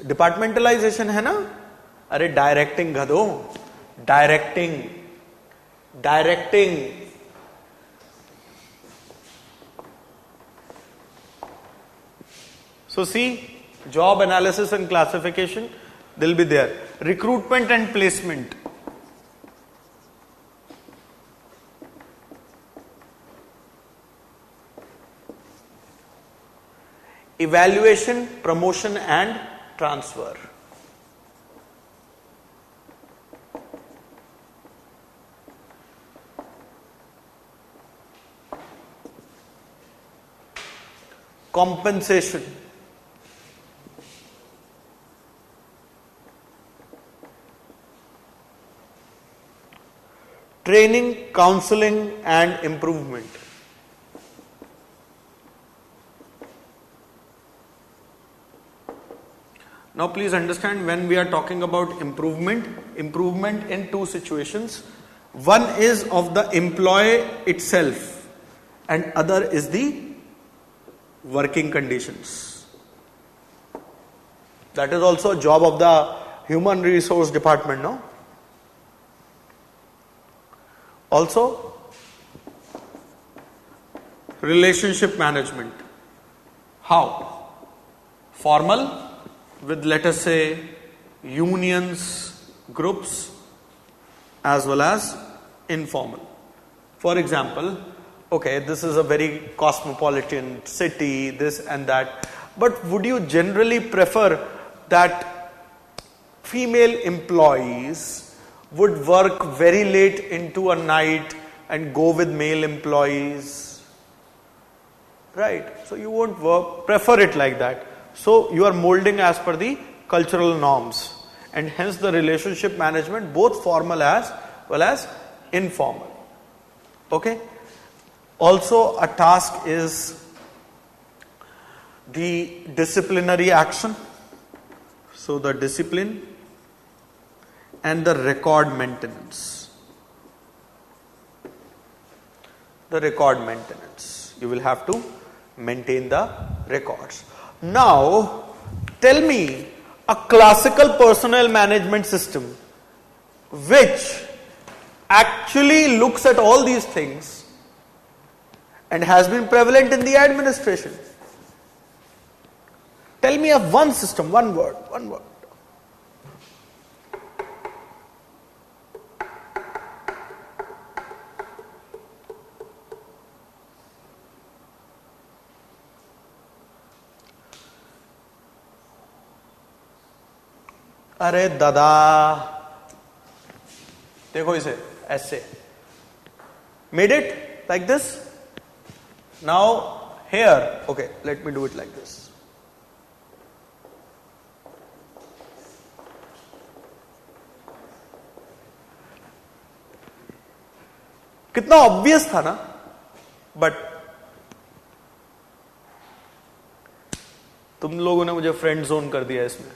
डिपार्टमेंटलाइजेशन है ना? अरे डायरेक्टिंग गधो, directing. So see, job analysis and classification, they'll be there. Recruitment and placement. evaluation, promotion and transfer. Compensation. Training, counseling and improvement. Now please understand, when we are talking about improvement in two situations. One is of the employee itself and other is the working conditions. That is also a job of the human resource department, no? Also, relationship management. How? Formal with, let us say, unions, groups, as well as informal. For example, okay, this is a very cosmopolitan city, this and that, but would you generally prefer that female employees would work very late into a night and go with male employees? Right? So you won't prefer it like that. So you are molding as per the cultural norms, and hence the relationship management, both formal as well as informal. Okay? Also, a task is the disciplinary action. So the discipline and the record maintenance. The record maintenance. You will have to maintain the records. Now, tell me a classical personnel management system which actually looks at all these things and has been prevalent in the administration. Tell me of one system, one word. अरे दादा, देखो इसे ऐसे. Made it like this. Now here, okay, let me do it like this. कितना obvious था ना, but तुम लोगों ने मुझे फ्रेंड जोन कर दिया इसमें.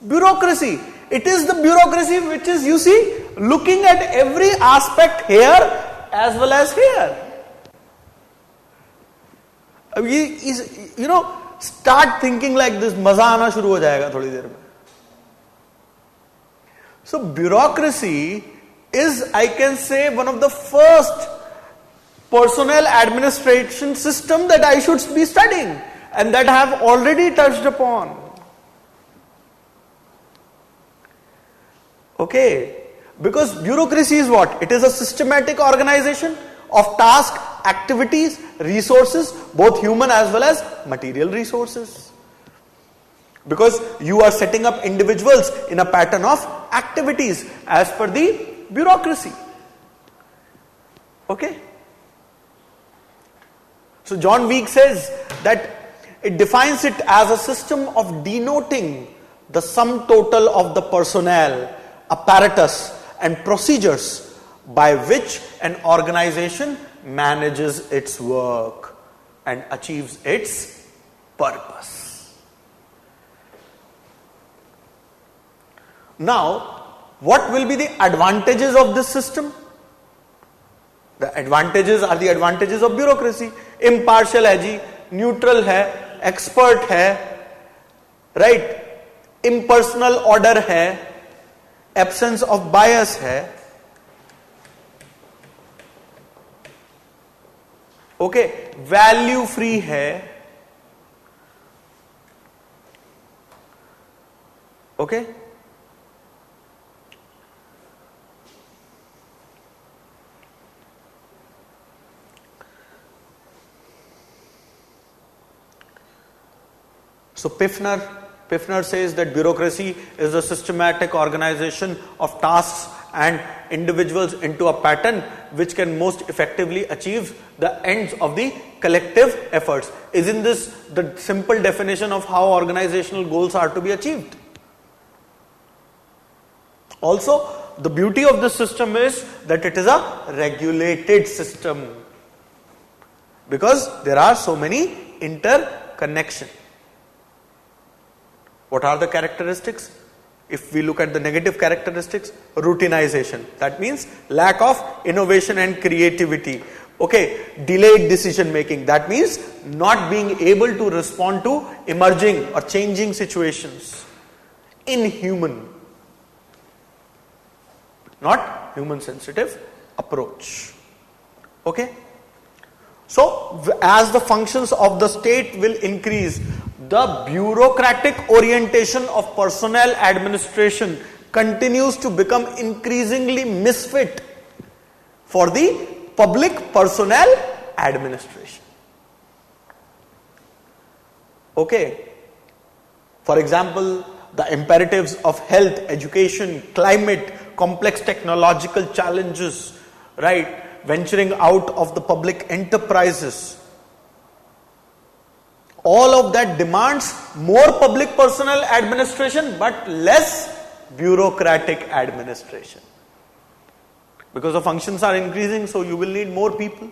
Bureaucracy. It is the bureaucracy which is, you see, looking at every aspect here as well as here. You know, start thinking like this, मजा आना शुरू हो जाएगा थोड़ी देर में. So bureaucracy is, I can say, one of the first personnel administration system that I should be studying and that I have already touched upon. Okay, because bureaucracy is what? It is a systematic organization of tasks, activities, resources, both human as well as material resources. Because you are setting up individuals in a pattern of activities as per the bureaucracy. Okay. So John Week says that it defines it as a system of denoting the sum total of the personnel, apparatus and procedures by which an organization manages its work and achieves its purpose. Now, what will be the advantages of this system? The advantages are the advantages of bureaucracy. Impartial है जी, neutral है, expert है, right? Impersonal order है, absence of bias है. Okay, value free है. Okay. So Piffner says that bureaucracy is a systematic organization of tasks and individuals into a pattern which can most effectively achieve the ends of the collective efforts. Isn't this the simple definition of how organizational goals are to be achieved? Also, the beauty of this system is that it is a regulated system because there are so many interconnections. What are the characteristics? If we look at the negative characteristics, routinization. That means lack of innovation and creativity. Okay, delayed decision making. That means not being able to respond to emerging or changing situations. Inhuman. Not human sensitive approach. Okay. So, as the functions of the state will increase, the bureaucratic orientation of personnel administration continues to become increasingly misfit for the public personnel administration. Okay. For example, the imperatives of health, education, climate, complex technological challenges, right? Venturing out of the public enterprises. All of that demands more public personnel administration but less bureaucratic administration. Because the functions are increasing, so you will need more people.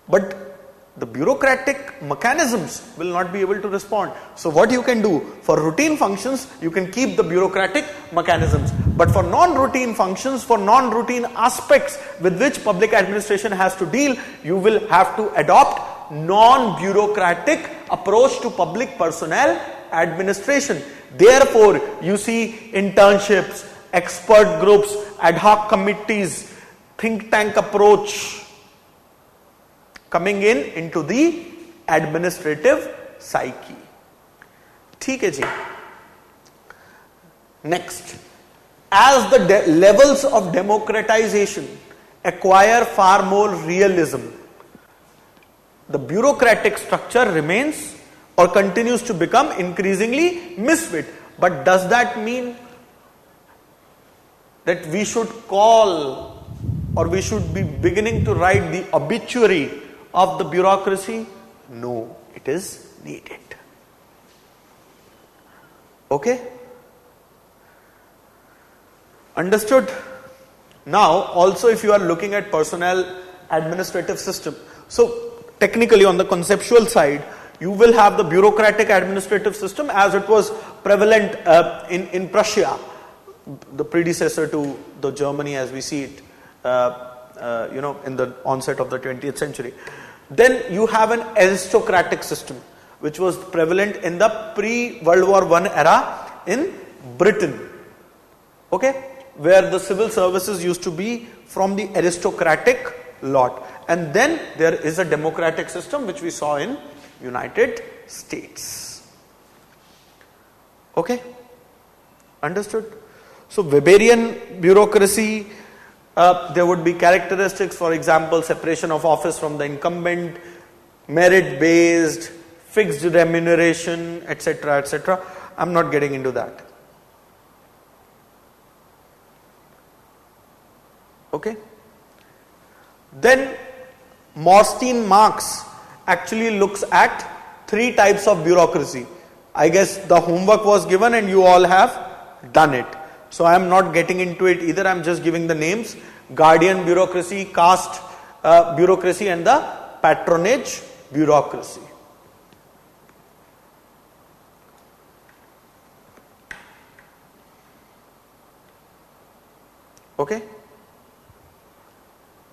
But the bureaucratic mechanisms will not be able to respond. So what you can do, for routine functions, you can keep the bureaucratic mechanisms. But for non-routine functions, for non-routine aspects with which public administration has to deal, you will have to adopt non-bureaucratic approach to public personnel administration. Therefore, you see internships, expert groups, ad hoc committees, think tank approach coming into the administrative psyche. ठीक है जी. Next, as the levels of democratization acquire far more realism, the bureaucratic structure remains or continues to become increasingly misfit. But does that mean that we should call or we should be beginning to write the obituary of the bureaucracy? No, it is needed. Okay? Understood? Now, also if you are looking at personnel administrative system, so technically on the conceptual side, you will have the bureaucratic administrative system as it was prevalent in Prussia, the predecessor to the Germany as we see it, in the onset of the 20th century. Then you have an aristocratic system which was prevalent in the pre-World War I era in Britain. Okay? Where the civil services used to be from the aristocratic lot. And then there is a democratic system which we saw in United States. Okay? Understood? So Weberian bureaucracy, there would be characteristics, for example, separation of office from the incumbent, merit based, fixed remuneration, etc., etc. I'm not getting into that. Okay? Then Morstein Marx actually looks at 3 types of bureaucracy. I guess the homework was given and you all have done it. So I am not getting into it either. I am just giving the names: guardian bureaucracy, caste bureaucracy, and the patronage bureaucracy. Okay?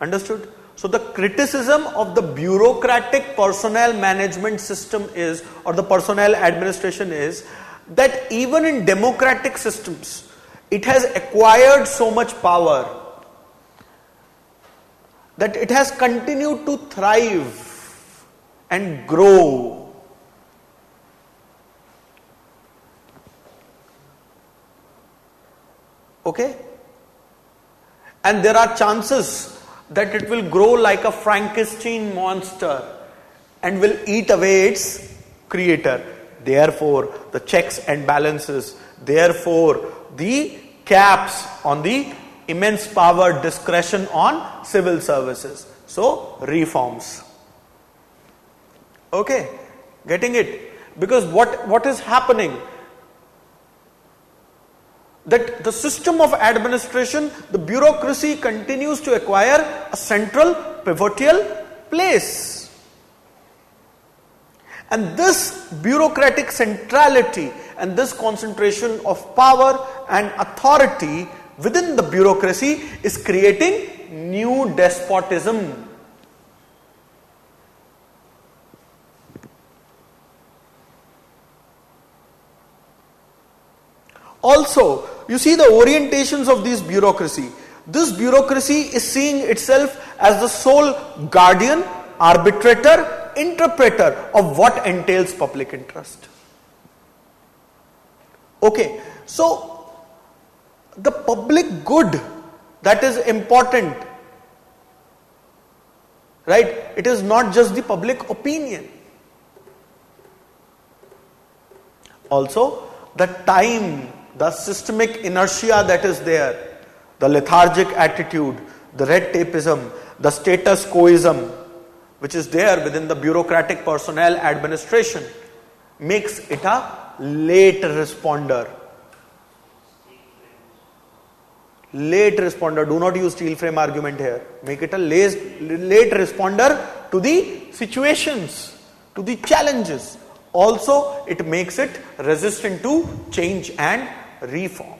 Understood? So the criticism of the bureaucratic personnel management system is, or the personnel administration is, that even in democratic systems, it has acquired so much power that it has continued to thrive and grow. Okay? And there are chances that it will grow like a Frankenstein monster and will eat away its creator. Therefore, the checks and balances, therefore, the caps on the immense power discretion on civil services. So, reforms. Okay, getting it? Because what is happening? That the system of administration, the bureaucracy continues to acquire a central pivotal place. And this bureaucratic centrality and this concentration of power and authority within the bureaucracy is creating new despotism. Also, you see the orientations of this bureaucracy. This bureaucracy is seeing itself as the sole guardian, arbitrator, interpreter of what entails public interest. Okay, so the public good that is important, right? It is not just the public opinion. Also, the time, the systemic inertia that is there, the lethargic attitude, the red tapeism, the status quoism, which is there within the bureaucratic personnel administration, makes it a late responder. Late responder, do not use steel frame argument here. Make it a late responder to the situations, to the challenges. Also, it makes it resistant to change and reform.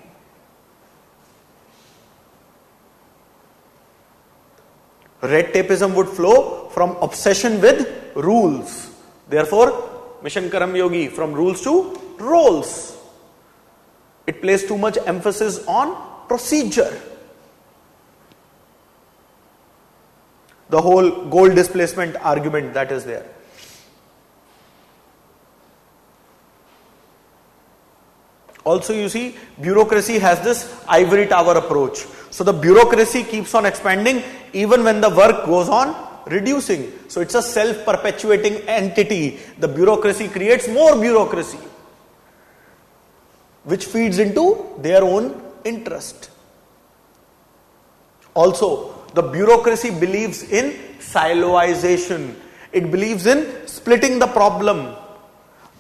Red tapeism would flow from obsession with rules. Therefore, Mission Karam Yogi, from rules to roles. It places too much emphasis on procedure. The whole goal displacement argument that is there. Also, you see, bureaucracy has this ivory tower approach. So the bureaucracy keeps on expanding even when the work goes on reducing. So it's a self-perpetuating entity. The bureaucracy creates more bureaucracy, which feeds into their own interest. Also, the bureaucracy believes in siloization. It believes in splitting the problem.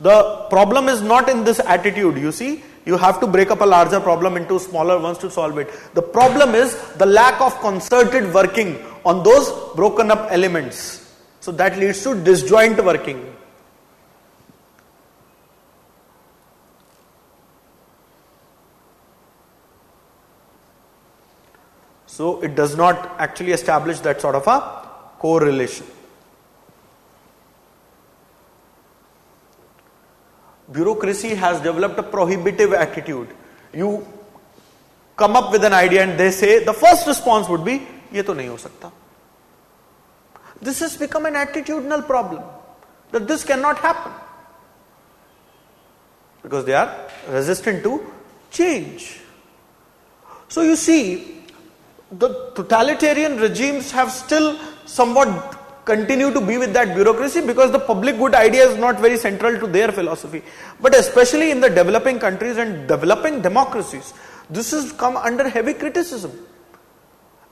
The problem is not in this attitude, you see. You have to break up a larger problem into smaller ones to solve it. The problem is the lack of concerted working on those broken up elements. So that leads to disjoint working. So it does not actually establish that sort of a correlation. Bureaucracy has developed a prohibitive attitude. You come up with an idea and they say, the first response would be, ye to nahi ho sakta. This has become an attitudinal problem, that this cannot happen. Because they are resistant to change. So you see, the totalitarian regimes have still somewhat continue to be with that bureaucracy because the public good idea is not very central to their philosophy. But especially in the developing countries and developing democracies, this has come under heavy criticism.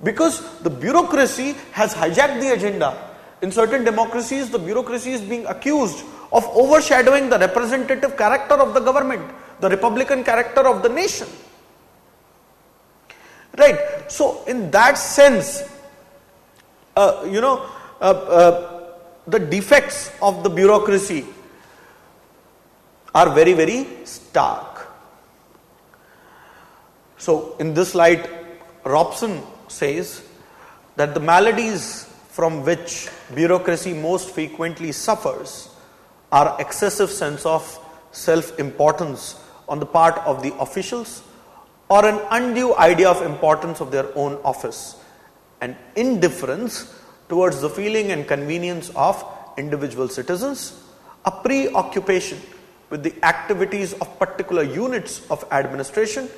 Because the bureaucracy has hijacked the agenda. In certain democracies, the bureaucracy is being accused of overshadowing the representative character of the government, the republican character of the nation. Right. So in that sense, the defects of the bureaucracy are very, very stark. So in this light, Robson says that the maladies from which bureaucracy most frequently suffers are excessive sense of self-importance on the part of the officials or an undue idea of importance of their own office and indifference towards the feeling and convenience of individual citizens, a preoccupation with the activities of particular units of administration,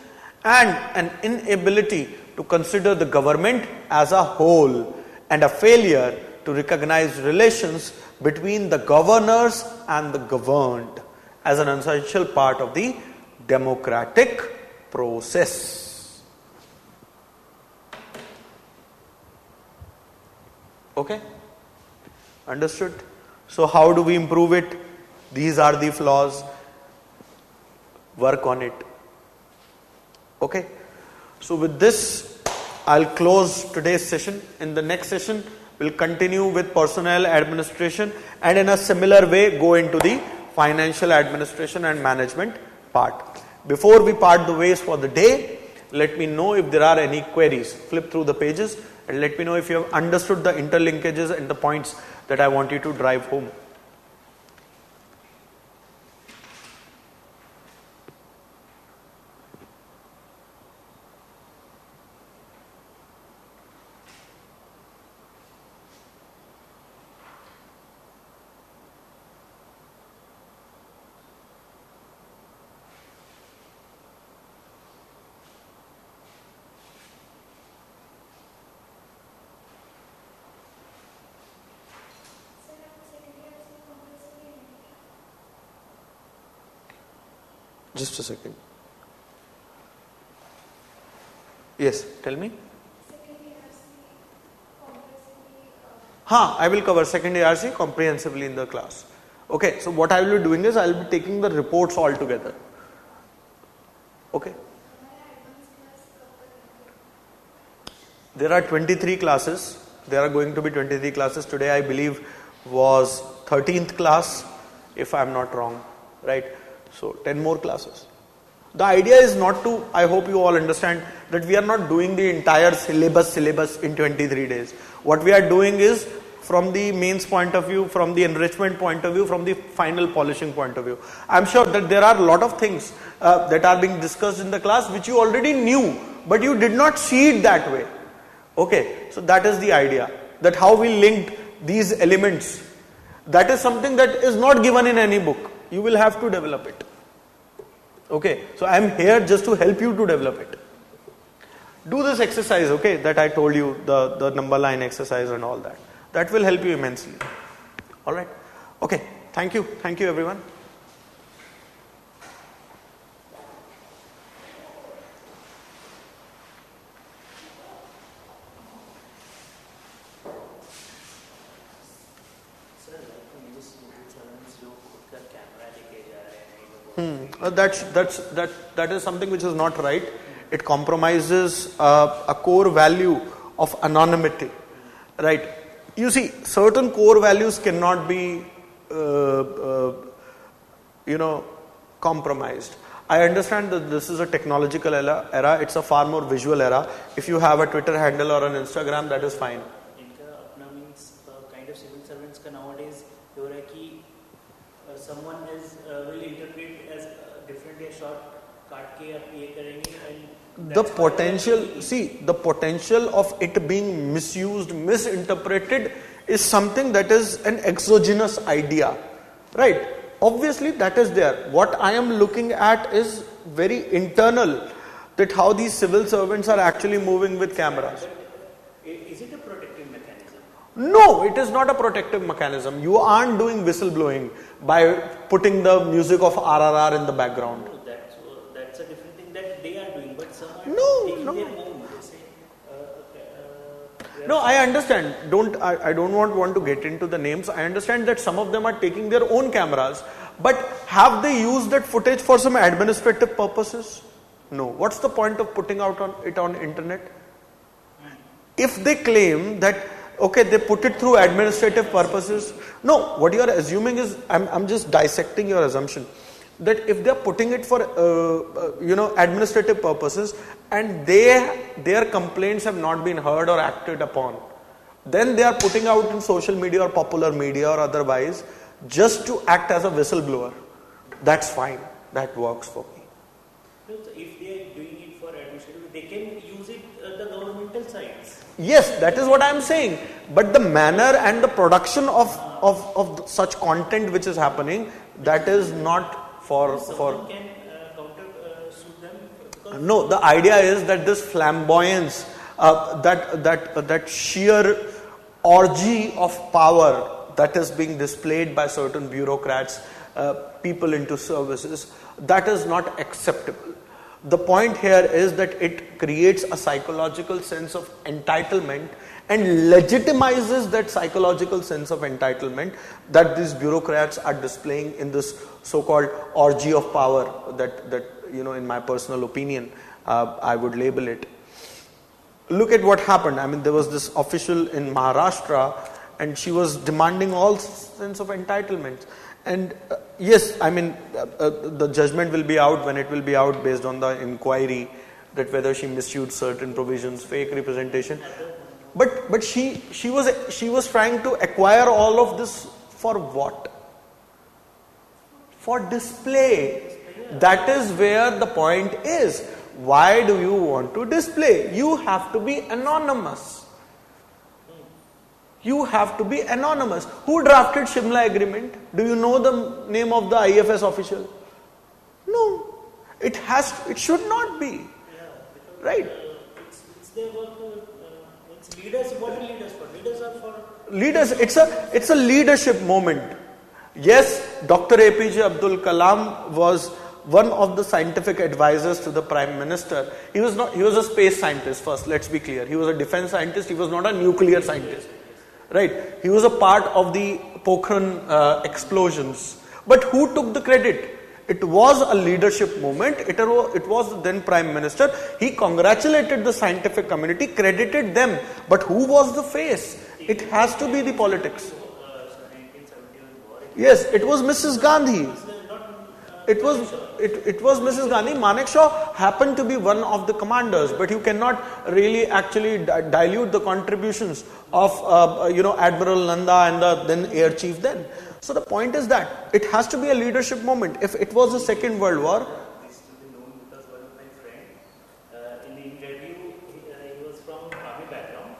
and an inability to consider the government as a whole, and a failure to recognize relations between the governors and the governed as an essential part of the democratic process. Okay? Understood? So how do we improve it? These are the flaws. Work on it. Okay? So with this, I'll close today's session. In the next session, we'll continue with personnel administration and in a similar way go into the financial administration and management part. Before we part the ways for the day, let me know if there are any queries. Flip through the pages and let me know if you have understood the interlinkages and the points that I want you to drive home. Just a second. Yes, tell me. I will cover second ARC comprehensively in the class. Okay, so what I will be doing is I will be taking the reports all together. Okay. There are 23 classes. There are going to be 23 classes. Today I believe was 13th class, if I am not wrong. Right? So 10 more classes. The idea is not to, I hope you all understand that we are not doing the entire syllabus in 23 days. What we are doing is from the mains point of view, from the enrichment point of view, from the final polishing point of view. I am sure that there are a lot of things that are being discussed in the class which you already knew, but you did not see it that way. Okay, so that is the idea, that how we linked these elements. That is something that is not given in any book. You will have to develop it. Okay, so I am here just to help you to develop it. Do this exercise, okay, that I told you, the number line exercise and all that. That will help you immensely. Alright, okay, thank you everyone. That is something which is not right. It compromises a core value of anonymity, right? You see, certain core values cannot be, compromised. I understand that this is a technological era. It's a far more visual era. If you have a Twitter handle or an Instagram, that is fine. Inka means kind of civil servants ka nowadays हो रहा है कि someone will interpret as differently a short काट के आप ये करेंगे and the potential of it being misused, misinterpreted is something that is an exogenous idea, right? Obviously that is there. What I am looking at is very internal, that how these civil servants are actually moving with cameras. Is it a protective mechanism? No, it is not a protective mechanism. You aren't doing whistleblowing by putting the music of RRR in the background. No, that's a different thing that they are doing, but some are No. their own. They say, No, I understand. I don't want to get into the names. I understand that some of them are taking their own cameras, but have they used that footage for some administrative purposes? No. What's the point of putting it on internet? If they claim that okay, they put it through administrative purposes. No, what you are assuming is, I'm just dissecting your assumption, that if they are putting it for administrative purposes and their complaints have not been heard or acted upon, then they are putting out in social media or popular media or otherwise just to act as a whistleblower. That's fine. That works for me. So if they are doing it for administrative, they can use it the governmental sides. Yes, that is what I am saying. But the manner and the production of such content which is happening, that is not for. Someone can counter sue them. No, the idea is that this flamboyance, that sheer orgy of power that is being displayed by certain bureaucrats, people into services, that is not acceptable. The point here is that it creates a psychological sense of entitlement and legitimizes that psychological sense of entitlement that these bureaucrats are displaying in this so-called orgy of power that in my personal opinion, I would label it. Look at what happened. I mean, there was this official in Maharashtra and she was demanding all sense of entitlements. And yes, I mean, the judgment will be out when it will be out based on the inquiry that whether she misused certain provisions, fake representation. But she was trying to acquire all of this for what? For display. That is where the point is. Why do you want to display? You have to be anonymous. You have to be anonymous. Who drafted Shimla Agreement? Do you know the name of the IFS official? No. It should not be. Right? It's their work. It's leaders. What are leaders for? Leaders are for... Leaders, it's a leadership moment. Yes, Dr. APJ Abdul Kalam was one of the scientific advisors to the Prime Minister. He was a space scientist first, let's be clear. He was a defense scientist, he was not a nuclear scientist. Right? He was a part of the Pokhran explosions. But who took the credit? It was a leadership moment. It was the then Prime Minister. He congratulated the scientific community, credited them. But who was the face? It has to be the politics. Yes, it was Mrs. Gandhi. It was Mrs. Gandhi. Manekshaw happened to be one of the commanders, but you cannot really actually dilute the contributions of Admiral Nanda and the then Air Chief then. So the point is that it has to be a leadership moment. If it was the Second World War. This to be known because one of my friend in the interview he was from army background.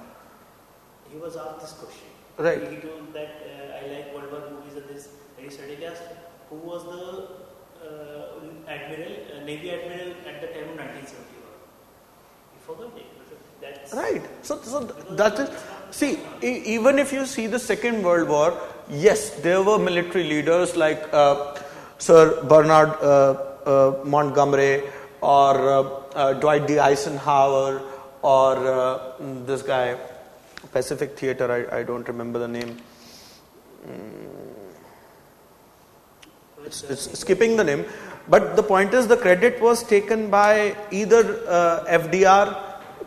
He was asked this question. Right. He told that I like World War movies and this. And he suddenly asked who was the Navy Admiral at the time of 1971. He forgot it. That's Right. So that is, see, even if you see the Second World War, yes, there were military leaders like Sir Bernard Montgomery or Dwight D. Eisenhower or this guy, Pacific Theater, I don't remember the name. It's skipping the name. But the point is the credit was taken by either FDR,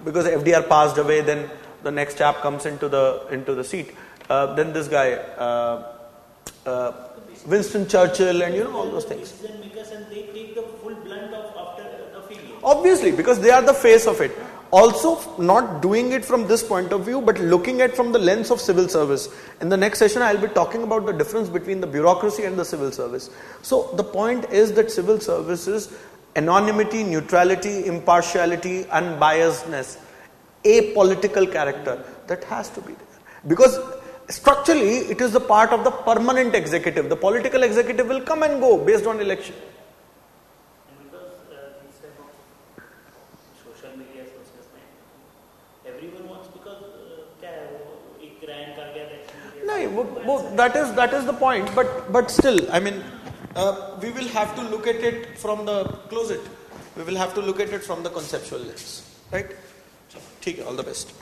because FDR passed away, then the next chap comes into the seat. Then this guy, Winston Churchill, and all those things. Decision makers, and they take the full blunt of after the failure. Obviously, because they are the face of it. Also, not doing it from this point of view, but looking at from the lens of civil service. In the next session, I will be talking about the difference between the bureaucracy and the civil service. So, the point is that civil services, anonymity, neutrality, impartiality, unbiasedness, apolitical character, that has to be there. Because structurally, it is the part of the permanent executive. The political executive will come and go based on election. And because this type of social media sources, everyone wants because No, that is the point. But still, I mean, we will have to look at it from the We will have to look at it from the conceptual lens, right? So, all the best.